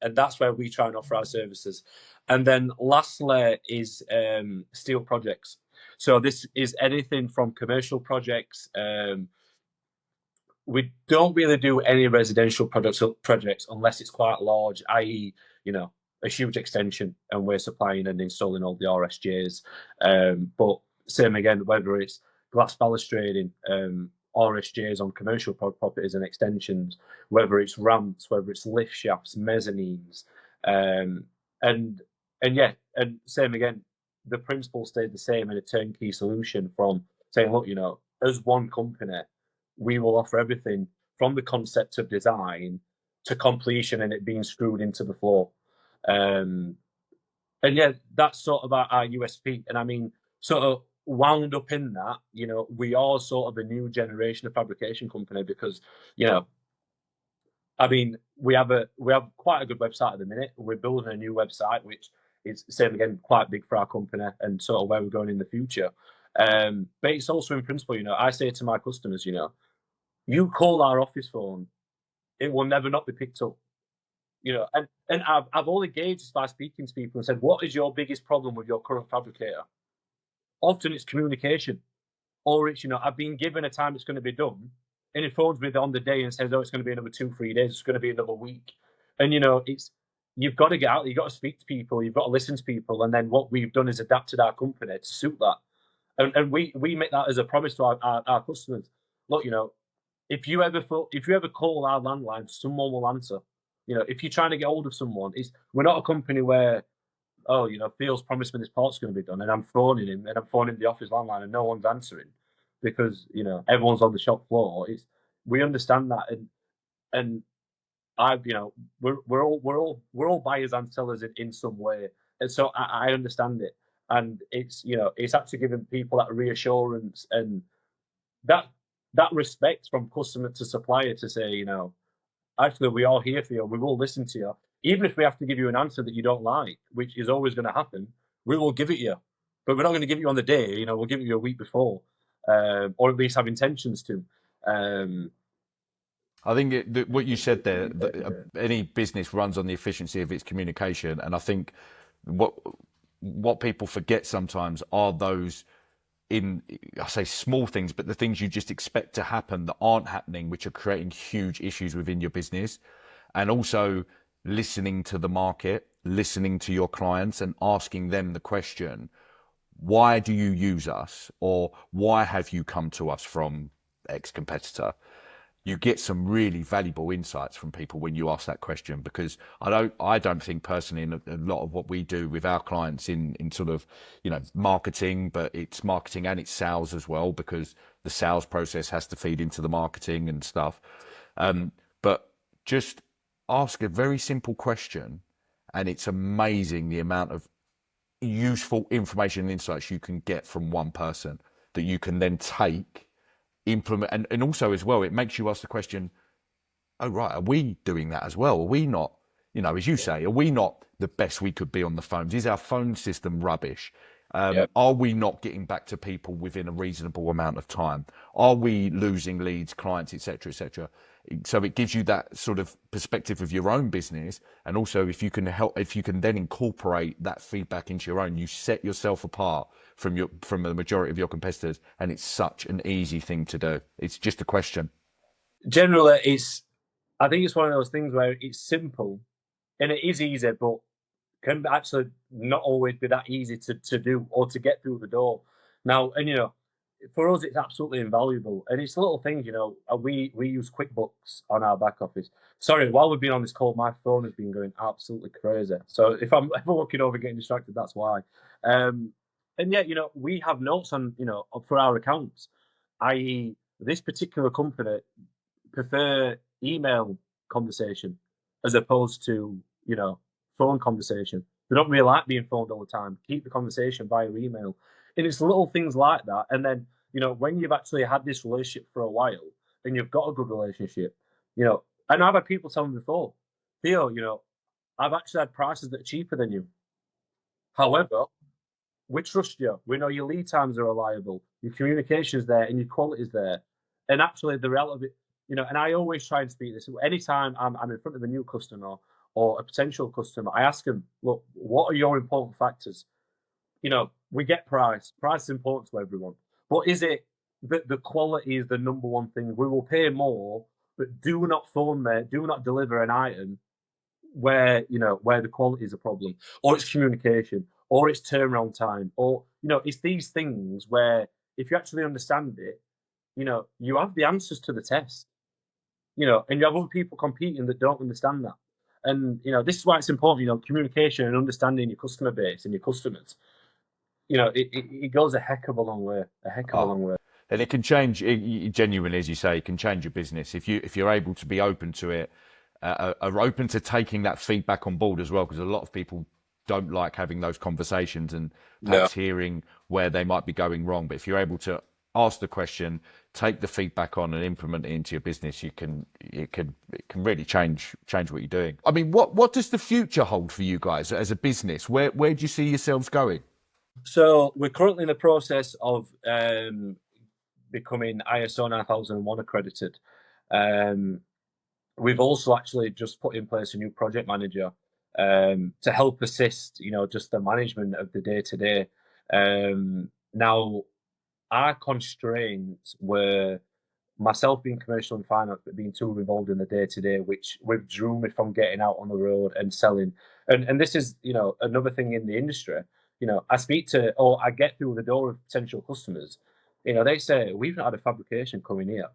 And that's where we try and offer our services. And then lastly is steel projects. So this is anything from commercial projects. We don't really do any residential projects unless it's quite large, i.e., a huge extension, and we're supplying and installing all the RSJs. But same again, whether it's glass balustrading, RSJs on commercial properties and extensions, whether it's ramps, whether it's lift shafts, mezzanines, and yeah, and same again, the principle stayed the same in a turnkey solution, from saying, look, as one company, we will offer everything from the concept of design to completion and it being screwed into the floor. And yeah, that's sort of our USP. And I mean, sort of wound up in that, we are sort of a new generation of fabrication company, because, I mean, we have quite a good website at the minute. We're building a new website, which is, same again, quite big for our company and sort of where we're going in the future. But it's also in principle, I say to my customers, you call our office phone, it will never not be picked up. And I've only gauged this by speaking to people and said, what is your biggest problem with your current fabricator? Often it's communication, or it's, I've been given a time it's going to be done, and it phones me on the day and says, oh, it's going to be another 2-3 days, it's going to be another week. And, you've got to get out, you've got to speak to people, you've got to listen to people. And then what we've done is adapted our company to suit that. And we make that as a promise to our customers. Look, if you ever call our landline, someone will answer. If you're trying to get hold of someone, we're not a company where, Theo's promised me this part's going to be done, and I'm phoning him, and I'm phoning the office landline, and no one's answering because everyone's on the shop floor. We understand that, and we're all buyers and sellers in some way, and so I understand it, and it's actually giving people that reassurance and that respect from customer to supplier to say, actually, we are here for you. We will listen to you. Even if we have to give you an answer that you don't like, which is always going to happen, we will give it you. But we're not going to give it you on the day. We'll give it you a week before, or at least have intentions to. I think what you said there, that any business runs on the efficiency of its communication. And I think what people forget sometimes are those, I say small things, but the things you just expect to happen that aren't happening, which are creating huge issues within your business. And also listening to the market, listening to your clients and asking them the question, why do you use us? Or why have you come to us from X competitor? You get some really valuable insights from people when you ask that question, because I don't think personally in a lot of what we do with our clients in sort of, marketing, but it's marketing and it's sales as well, because the sales process has to feed into the marketing and stuff. But just ask a very simple question, and it's amazing the amount of useful information and insights you can get from one person that you can then take, implement, and also as well, it makes you ask the question, oh right, are we doing that as well? Are we not, as you say, are we not the best we could be on the phones? Is our phone system rubbish? Are we not getting back to people within a reasonable amount of time? Are we losing leads, clients, etc., etc.? So it gives you that sort of perspective of your own business, and also if you can then incorporate that feedback into your own, you set yourself apart from the majority of your competitors, and it's such an easy thing to do. It's just a question. Generally, I think it's one of those things where it's simple and it is easy, but can actually not always be that easy to do or to get through the door. Now, and for us, it's absolutely invaluable, and it's little things. We use QuickBooks on our back office. Sorry, while we've been on this call, my phone has been going absolutely crazy. So if I'm ever looking over getting distracted, that's why. And yeah, we have notes on for our accounts, i.e., this particular company prefer email conversation as opposed to phone conversation. They don't really like being phoned all the time. Keep the conversation via email. And it's little things like that. And then, when you've actually had this relationship for a while and you've got a good relationship, and I've had people tell me before, Theo, I've actually had prices that are cheaper than you. However, we trust you. We know your lead times are reliable, your communication is there, and your quality is there. And actually, the reality of it, and I always try and speak this. Anytime I'm in front of a new customer or a potential customer, I ask them, look, what are your important factors? We get price. Price is important to everyone. But is it that the quality is the number one thing? We will pay more, but do not phone me, do not deliver an item where the quality is a problem, or it's communication, or it's turnaround time, or it's these things where if you actually understand it, you have the answers to the test, and you have other people competing that don't understand that. And this is why it's important, communication and understanding your customer base and your customers. It goes a heck of a long way, a long way. And it can change, genuinely, as you say, it can change your business if you're able to be open to it, are open to taking that feedback on board as well, because a lot of people don't like having those conversations and perhaps hearing where they might be going wrong. But if you're able to ask the question, take the feedback on and implement it into your business, it can really change what you're doing. I mean, what does the future hold for you guys as a business? Where do you see yourselves going? So we're currently in the process of becoming ISO 9001 accredited. we've also actually just put in place a new project manager to help assist, just the management of the day to day. Now, our constraints were myself being commercial and finance, but being too involved in the day to day, which withdrew me from getting out on the road and selling. And this is, another thing in the industry. I speak to, or I get through the door with potential customers. They say we've not had a fabrication coming here,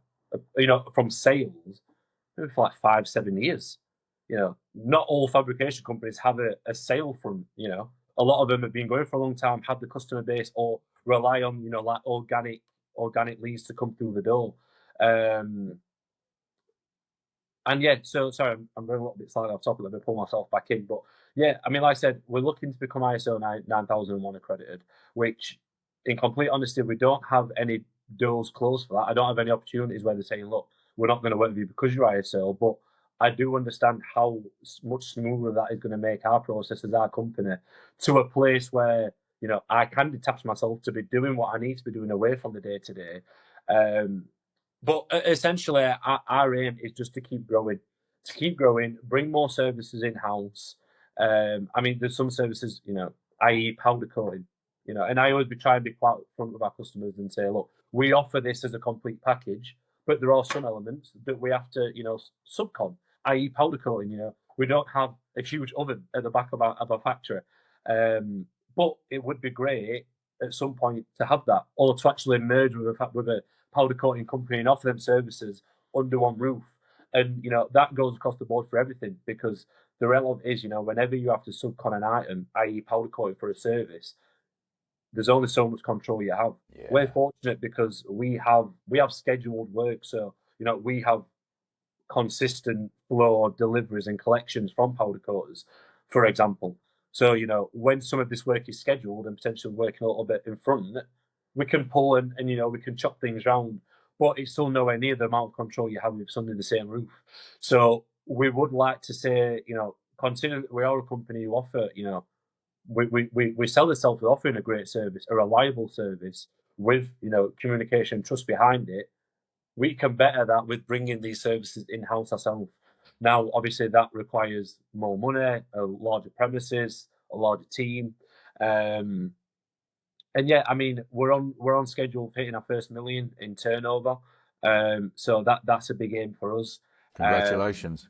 from sales for like 5-7 years. Not all fabrication companies have a sale from. A lot of them have been going for a long time, have the customer base, or rely on like organic leads to come through the door. And yeah, so sorry, I'm going a little bit slightly off topic. Let me pull myself back in. But yeah, I mean, like I said, we're looking to become ISO 9001 accredited, which, in complete honesty, we don't have any doors closed for that. I don't have any opportunities where they're saying, look, we're not going to work with you because you're ISO. But I do understand how much smoother that is going to make our process as our company to a place where, I can detach myself to be doing what I need to be doing away from the day to day. But essentially, our aim is just to keep growing, bring more services in house. I mean, there's some services, i.e., powder coating, and I always try and be quite upfront with our customers and say, look, we offer this as a complete package, but there are some elements that we have to, subcon, i.e., powder coating. We don't have a huge oven at the back of our factory, but it would be great at some point to have that, or to actually merge with a powder coating company and offer them services under one roof. And that goes across the board for everything, because the reality is, whenever you have to subcon an item, i.e., powder coating for a service, there's only so much control you have. Yeah. We're fortunate because we have scheduled work, so we have consistent flow of deliveries and collections from powder coaters, for example. So when some of this work is scheduled and potentially working a little bit in front, we can pull and we can chop things around, but it's still nowhere near the amount of control you have with under the same roof. So we would like to say, considering that we are a company who offer, we sell ourselves with offering a great service, a reliable service with, communication and trust behind it. We can better that with bringing these services in-house ourselves. Now, obviously, that requires more money, larger premises, a larger team. And yeah, I mean, we're on schedule for hitting our first $1 million in turnover. So that's a big aim for us. Congratulations.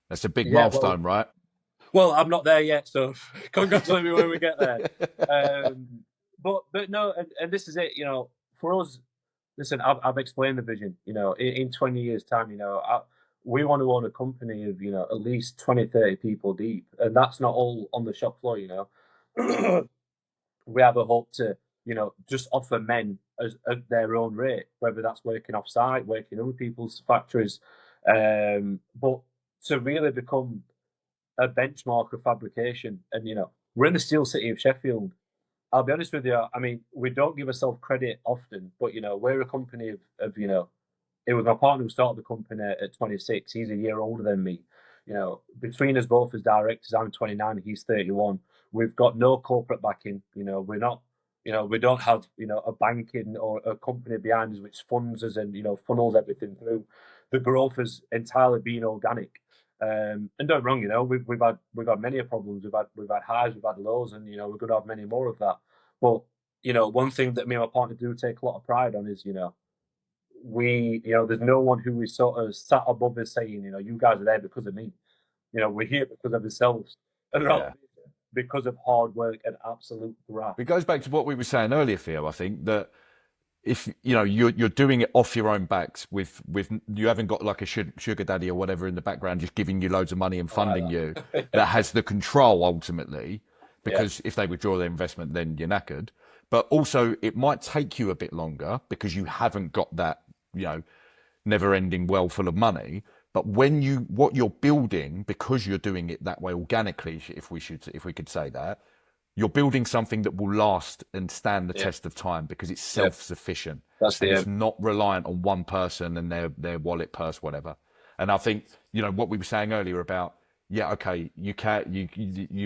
That's a big milestone, right? Well, I'm not there yet, so congratulate me when we get there. But no, and this is it, for us. Listen, I've explained the vision. In 20 years' time, we want to own a company of, at least 20, 30 people deep. And that's not all on the shop floor, We have a hope to, just offer men at their own rate, whether that's working off-site, working in other people's factories. But to really become a benchmark of fabrication. And, we're in the steel city of Sheffield. I'll be honest with you. I mean, we don't give ourselves credit often, but we're a company of it was my partner who started the company at 26. He's a year older than me. Between us both as directors, I'm 29, he's 31. We've got no corporate backing. We're not. We don't have a banking or a company behind us which funds us and funnels everything through. The growth has entirely been organic. And don't get me wrong, we've had many problems. We've had highs, we've had lows, and we're going to have many more of that. But one thing that me and my partner do take a lot of pride on is there's no one who is sort of sat above us saying you guys are there because of me. We're here because of ourselves, and not because of hard work and absolute graft. It goes back to what we were saying earlier, Theo. I think that if you're doing it off your own backs with you haven't got like a sugar daddy or whatever in the background just giving you loads of money and funding you that has the control ultimately, because if they withdraw their investment then you're knackered. But also it might take you a bit longer because you haven't got that never ending well full of money. But what you're building, because you're doing it that way organically, if we could say that, you're building something that will last and stand the test of time because it's self-sufficient. It's not reliant on one person and their wallet, purse, whatever. And I think, what we were saying earlier about, you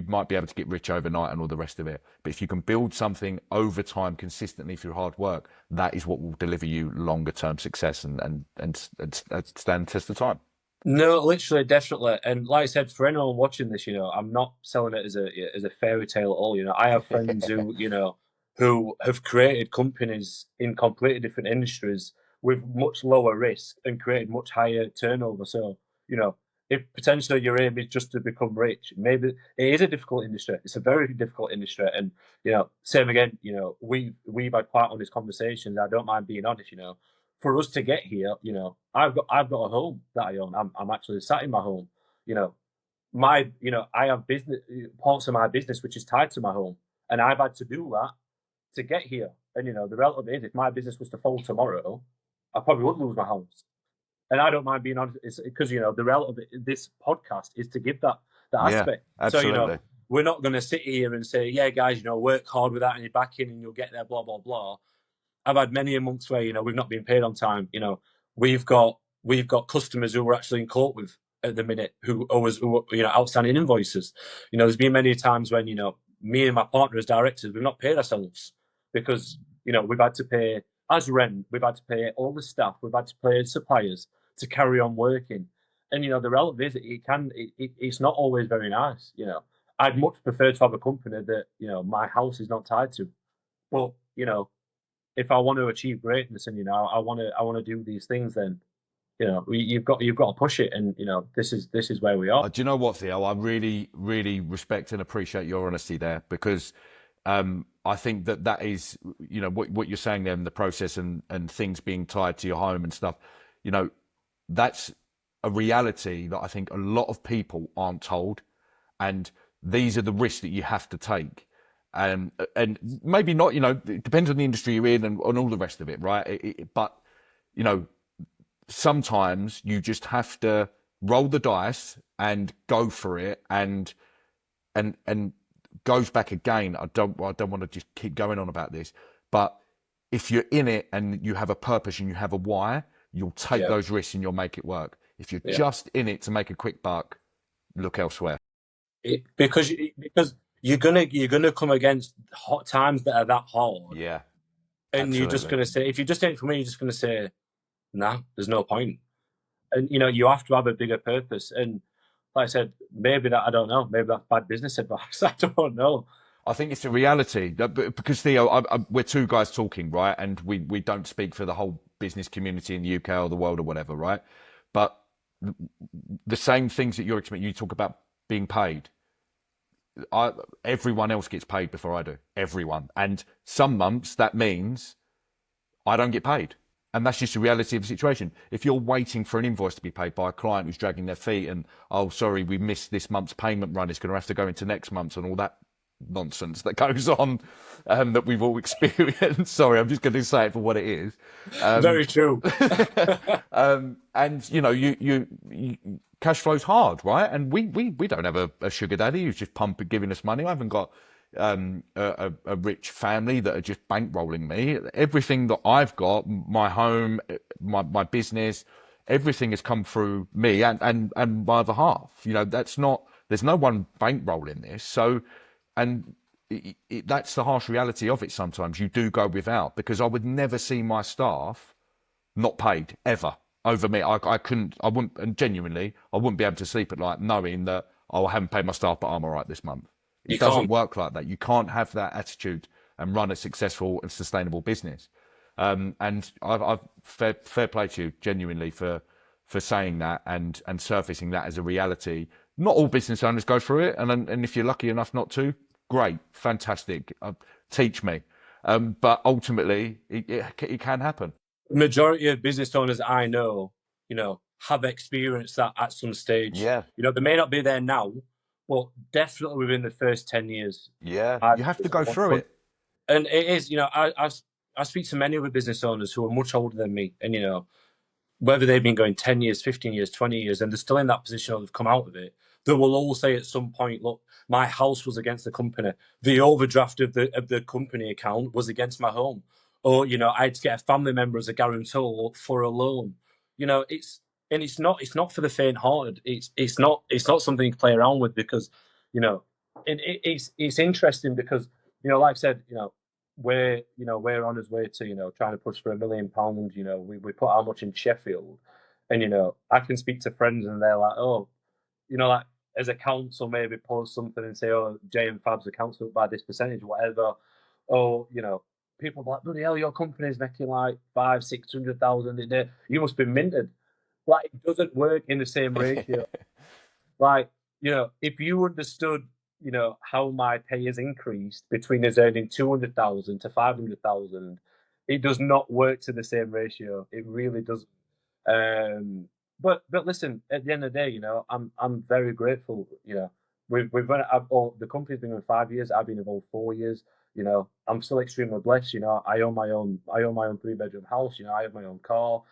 might be able to get rich overnight and all the rest of it. But if you can build something over time consistently through hard work, that is what will deliver you longer term success and stand the test of time. No, literally, definitely. And like I said, for anyone watching this, I'm not selling it as a fairy tale at all. I have friends who, who have created companies in completely different industries with much lower risk and created much higher turnover. So, if potentially your aim is just to become rich, maybe it is a difficult industry. It's a very difficult industry. And, same again, we've had quite honest conversations. I don't mind being honest, for us to get here, I've got a home that I own. I'm actually sat in my home. You know, I have business parts of my business which is tied to my home, and I've had to do that to get here. And the reality is, if my business was to fall tomorrow, I probably would lose my house. And I don't mind being honest, it's because the reality of this podcast is to give that Yeah, aspect. So absolutely. we're not going to sit here and say, yeah, guys, work hard without any backing, and you'll get there, blah blah blah. I've had many a months where we've not been paid on time. We've got customers who we're actually in court with at the minute who owe us outstanding invoices. There's been many times when me and my partner as directors we've not paid ourselves because we've had to pay as rent, we've had to pay all the staff, we've had to pay suppliers to carry on working. And the reality is it's not always very nice. I'd much prefer to have a company that my house is not tied to, but if I want to achieve greatness and I want to do these things, then you've got to push it, and this is where we are. Do you know what, Theo? I really, really respect and appreciate your honesty there, because I think that is, what you're saying there in the process, and things being tied to your home and stuff, that's a reality that I think a lot of people aren't told. And these are the risks that you have to take. And maybe not, it depends on the industry you're in and on all the rest of it, right? But, sometimes you just have to roll the dice and go for it, and goes back again. I don't want to just keep going on about this, but if you're in it and you have a purpose and you have a why, you'll take Yeah, those risks and you'll make it work. If you're yeah. just in it to make a quick buck, look elsewhere. Because you're gonna come against hot times that are that hard, Yeah, and you're just absolutely. gonna say, if you're just in it for me, you're just gonna say, nah, there's no point. And you have to have a bigger purpose. And like I said, maybe that I don't know, maybe that's bad business advice. I don't know. I think it's a reality because Theo, we're two guys talking, right? And we don't speak for the whole business community in the UK or the world or whatever, right? But the same things that you're experiencing, you talk about being paid. Everyone else gets paid before I do. Everyone. And some months that means I don't get paid. And that's just the reality of the situation. If you're waiting for an invoice to be paid by a client who's dragging their feet and, oh, sorry, we missed this month's payment run, it's going to have to go into next month's, and all that nonsense that goes on, that we've all experienced. Sorry, I'm just going to say it for what it is. Very true. And you cash flow's hard, right? And we don't have a sugar daddy who's just giving us money. I haven't got a rich family that are just bankrolling me. Everything that I've got, my home, my business, everything has come through me and my other half. There's no one bankrolling this. So, and that's the harsh reality of it. Sometimes you do go without, because I would never see my staff not paid ever over me. I wouldn't, and genuinely, I wouldn't be able to sleep at night knowing that, oh, I haven't paid my staff, but I'm all right this month. You It doesn't can't. work like that. You can't have that attitude and run a successful and sustainable business. And I've fair play to you, genuinely, for saying that and surfacing that as a reality. Not all business owners go through it, and if you're lucky enough not to, great, fantastic. Teach me. But ultimately, it can happen. Majority of business owners I know, have experienced that at some stage. Yeah, They may not be there now, but definitely within the first 10 years. yeah. I, You have to go through it. and it is, I speak to many other business owners who are much older than me, and whether they've been going 10 years, 15 years, 20 years, and they're still in that position or they've come out of it, they will all say at some point, look, my house was against the company. The overdraft of the company account was against my home. Or, I had to get a family member as a guarantor for a loan. It's not for the faint hearted. It's not something to play around with, because, it's interesting because, like I said, we're on his way to trying to push for £1 million. We put how much in Sheffield, And, you know, I can speak to friends and they're like, oh, you know, like as a council maybe post something and say, oh, JM Fab's accounts up by this percentage, whatever. Oh, you know, people are like, bloody hell, your company's making like 500,000-600,000 a day. You must be minted. Like, it doesn't work in the same ratio. Like, you know, if you understood, you know, how my pay has increased between us earning 200,000 to 500,000, it does not work to the same ratio. It really doesn't. But listen, at the end of the day, you know, I'm very grateful. You know, we've run. The company's been going 5 years. I've been involved 4 years. You know, I'm still extremely blessed. You know, I own my own 3-bedroom house. You know, I have my own car.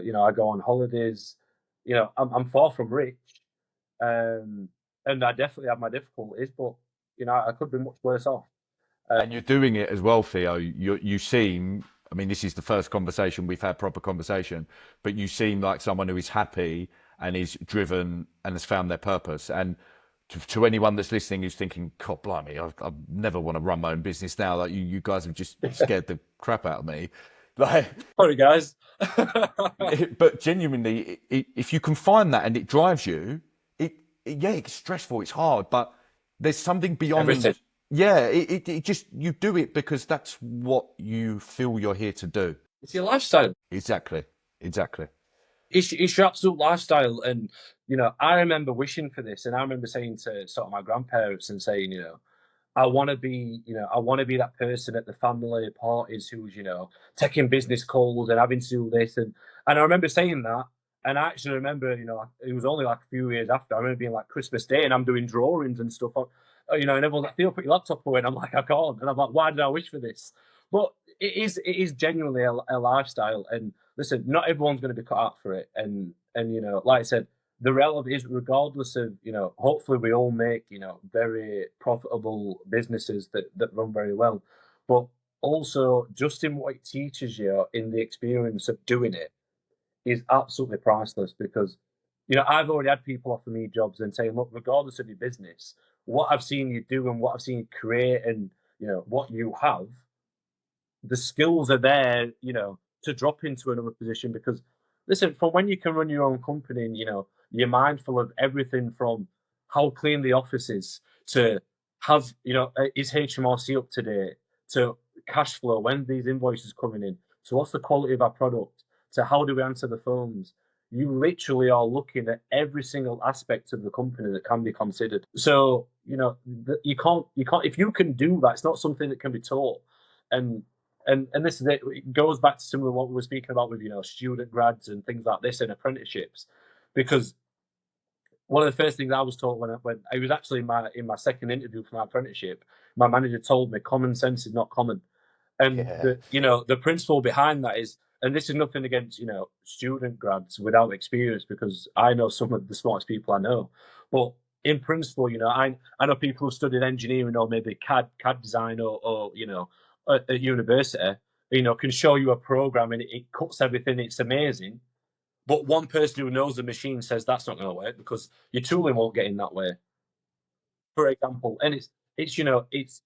You know, I go on holidays. You know, I'm far from rich, um, and I definitely have my difficulties. But you know, I could be much worse off. And you're doing it as well, Theo. You seem, I mean, this is the first conversation we've had, proper conversation, but you seem like someone who is happy and is driven and has found their purpose. And to anyone that's listening who's thinking, God blimey, I never want to run my own business now. Like you guys have just scared the crap out of me. Like, Sorry, guys. but genuinely, if you can find that and it drives you, yeah, it's stressful, it's hard, but there's something beyond. Everything. Yeah, it just, you do it because that's what you feel you're here to do. It's your lifestyle. Exactly. It's your absolute lifestyle. And, you know, I remember wishing for this. And I remember saying to sort of my grandparents and saying, you know, I want to be, you know, I want to be that person at the family parties who's, you know, taking business calls and having to do this. And I remember saying that. And I actually remember, you know, it was only like a few years after. I remember being like Christmas Day and I'm doing drawings and stuff. You know, and everyone's like, Theo, put your laptop away. And I'm like, I can't. And I'm like, why did I wish for this? But it is genuinely a lifestyle. And listen, not everyone's going to be cut out for it. And you know, like I said, the reality is, regardless of, you know, hopefully we all make, you know, very profitable businesses that run very well. But also, just in what it teaches you in the experience of doing it is absolutely priceless. Because, you know, I've already had people offer me jobs and saying, look, regardless of your business, what I've seen you do and what I've seen you create and, you know, what you have, the skills are there, you know, to drop into another position. Because listen, from when you can run your own company and, you know, you're mindful of everything from how clean the office is to have, you know, is HMRC up to date, to cash flow, when these invoices coming in, to what's the quality of our product, to how do we answer the phones. You literally are looking at every single aspect of the company that can be considered. So, you know, you can't, if you can do that, it's not something that can be taught. And this is it. It goes back to similar what we were speaking about with, you know, student grads and things like this and apprenticeships, because one of the first things I was taught when I was actually in my second interview for my apprenticeship, my manager told me common sense is not common. And Yeah. you know, the principle behind that is, and this is nothing against, you know, student grads without experience, because I know some of the smartest people I know, but in principle, you know, I know people who studied engineering or maybe CAD design or you know, at university, you know, can show you a program and it cuts everything. It's amazing. But one person who knows the machine says that's not going to work because your tooling won't get in that way, for example. And it's you know, it's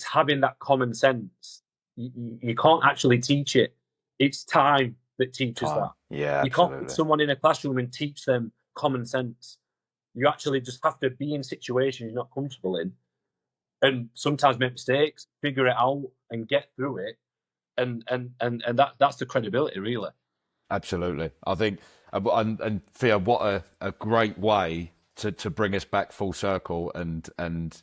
having that common sense. You can't actually teach it. It's time that teaches Time. that. Yeah, You can't put absolutely. someone in a classroom and teach them common sense. You actually just have to be in situations you're not comfortable in, and sometimes make mistakes, figure it out, and get through it. And that's the credibility, really. Absolutely. I think, and Theo, what a great way to bring us back full circle and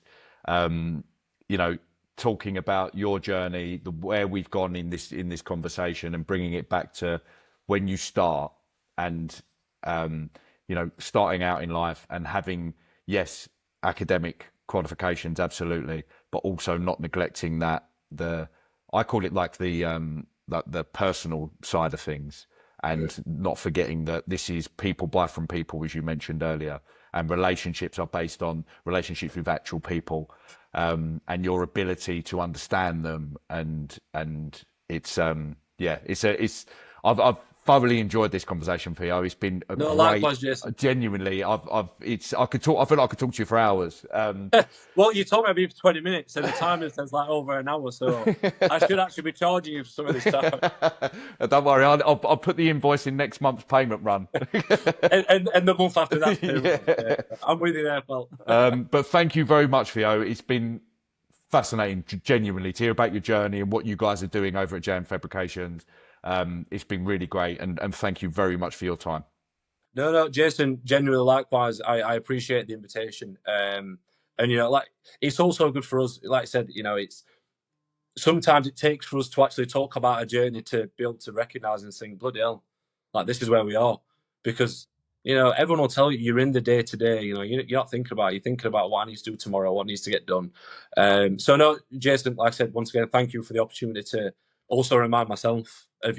you know, talking about your journey, where we've gone in this conversation, and bringing it back to when you start and you know, starting out in life and having, yes, academic qualifications, absolutely, but also not neglecting that I call it like the personal side of things, and not forgetting that this is people buy from people, as you mentioned earlier, and relationships are based on relationships with actual people, and your ability to understand them, and it's yeah, it's I've thoroughly enjoyed this conversation, Theo. It's been a No, great, likewise, Jason. genuinely. I could talk. I feel like I could talk to you for hours. Well, you told me I'd be for 20 minutes, and the timer says like over an hour, so I should actually be charging you for some of this time. Don't worry, I'll put the invoice in next month's payment run. and the month after that. Yeah. I'm with you there, pal. But thank you very much, Theo. It's been fascinating, genuinely, to hear about your journey and what you guys are doing over at JM Fabrications. It's been really great, and thank you very much for your time. No, Jason, genuinely likewise. I appreciate the invitation. And like it's also good for us. Like I said, it's sometimes it takes for us to actually talk about a journey to be able to recognise and think, bloody hell, like this is where we are. Because everyone will tell you you're in the day to day. You're not thinking about it. You're thinking about what I need to do tomorrow, what needs to get done. So no, Jason, like I said, once again, thank you for the opportunity to also remind myself of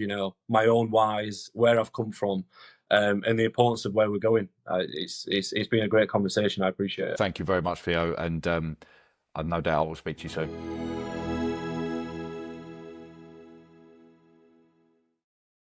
my own whys, where I've come from, and the importance of where we're going. It's been a great conversation. I appreciate it. Thank you very much, Theo, and I've no doubt I will speak to you soon.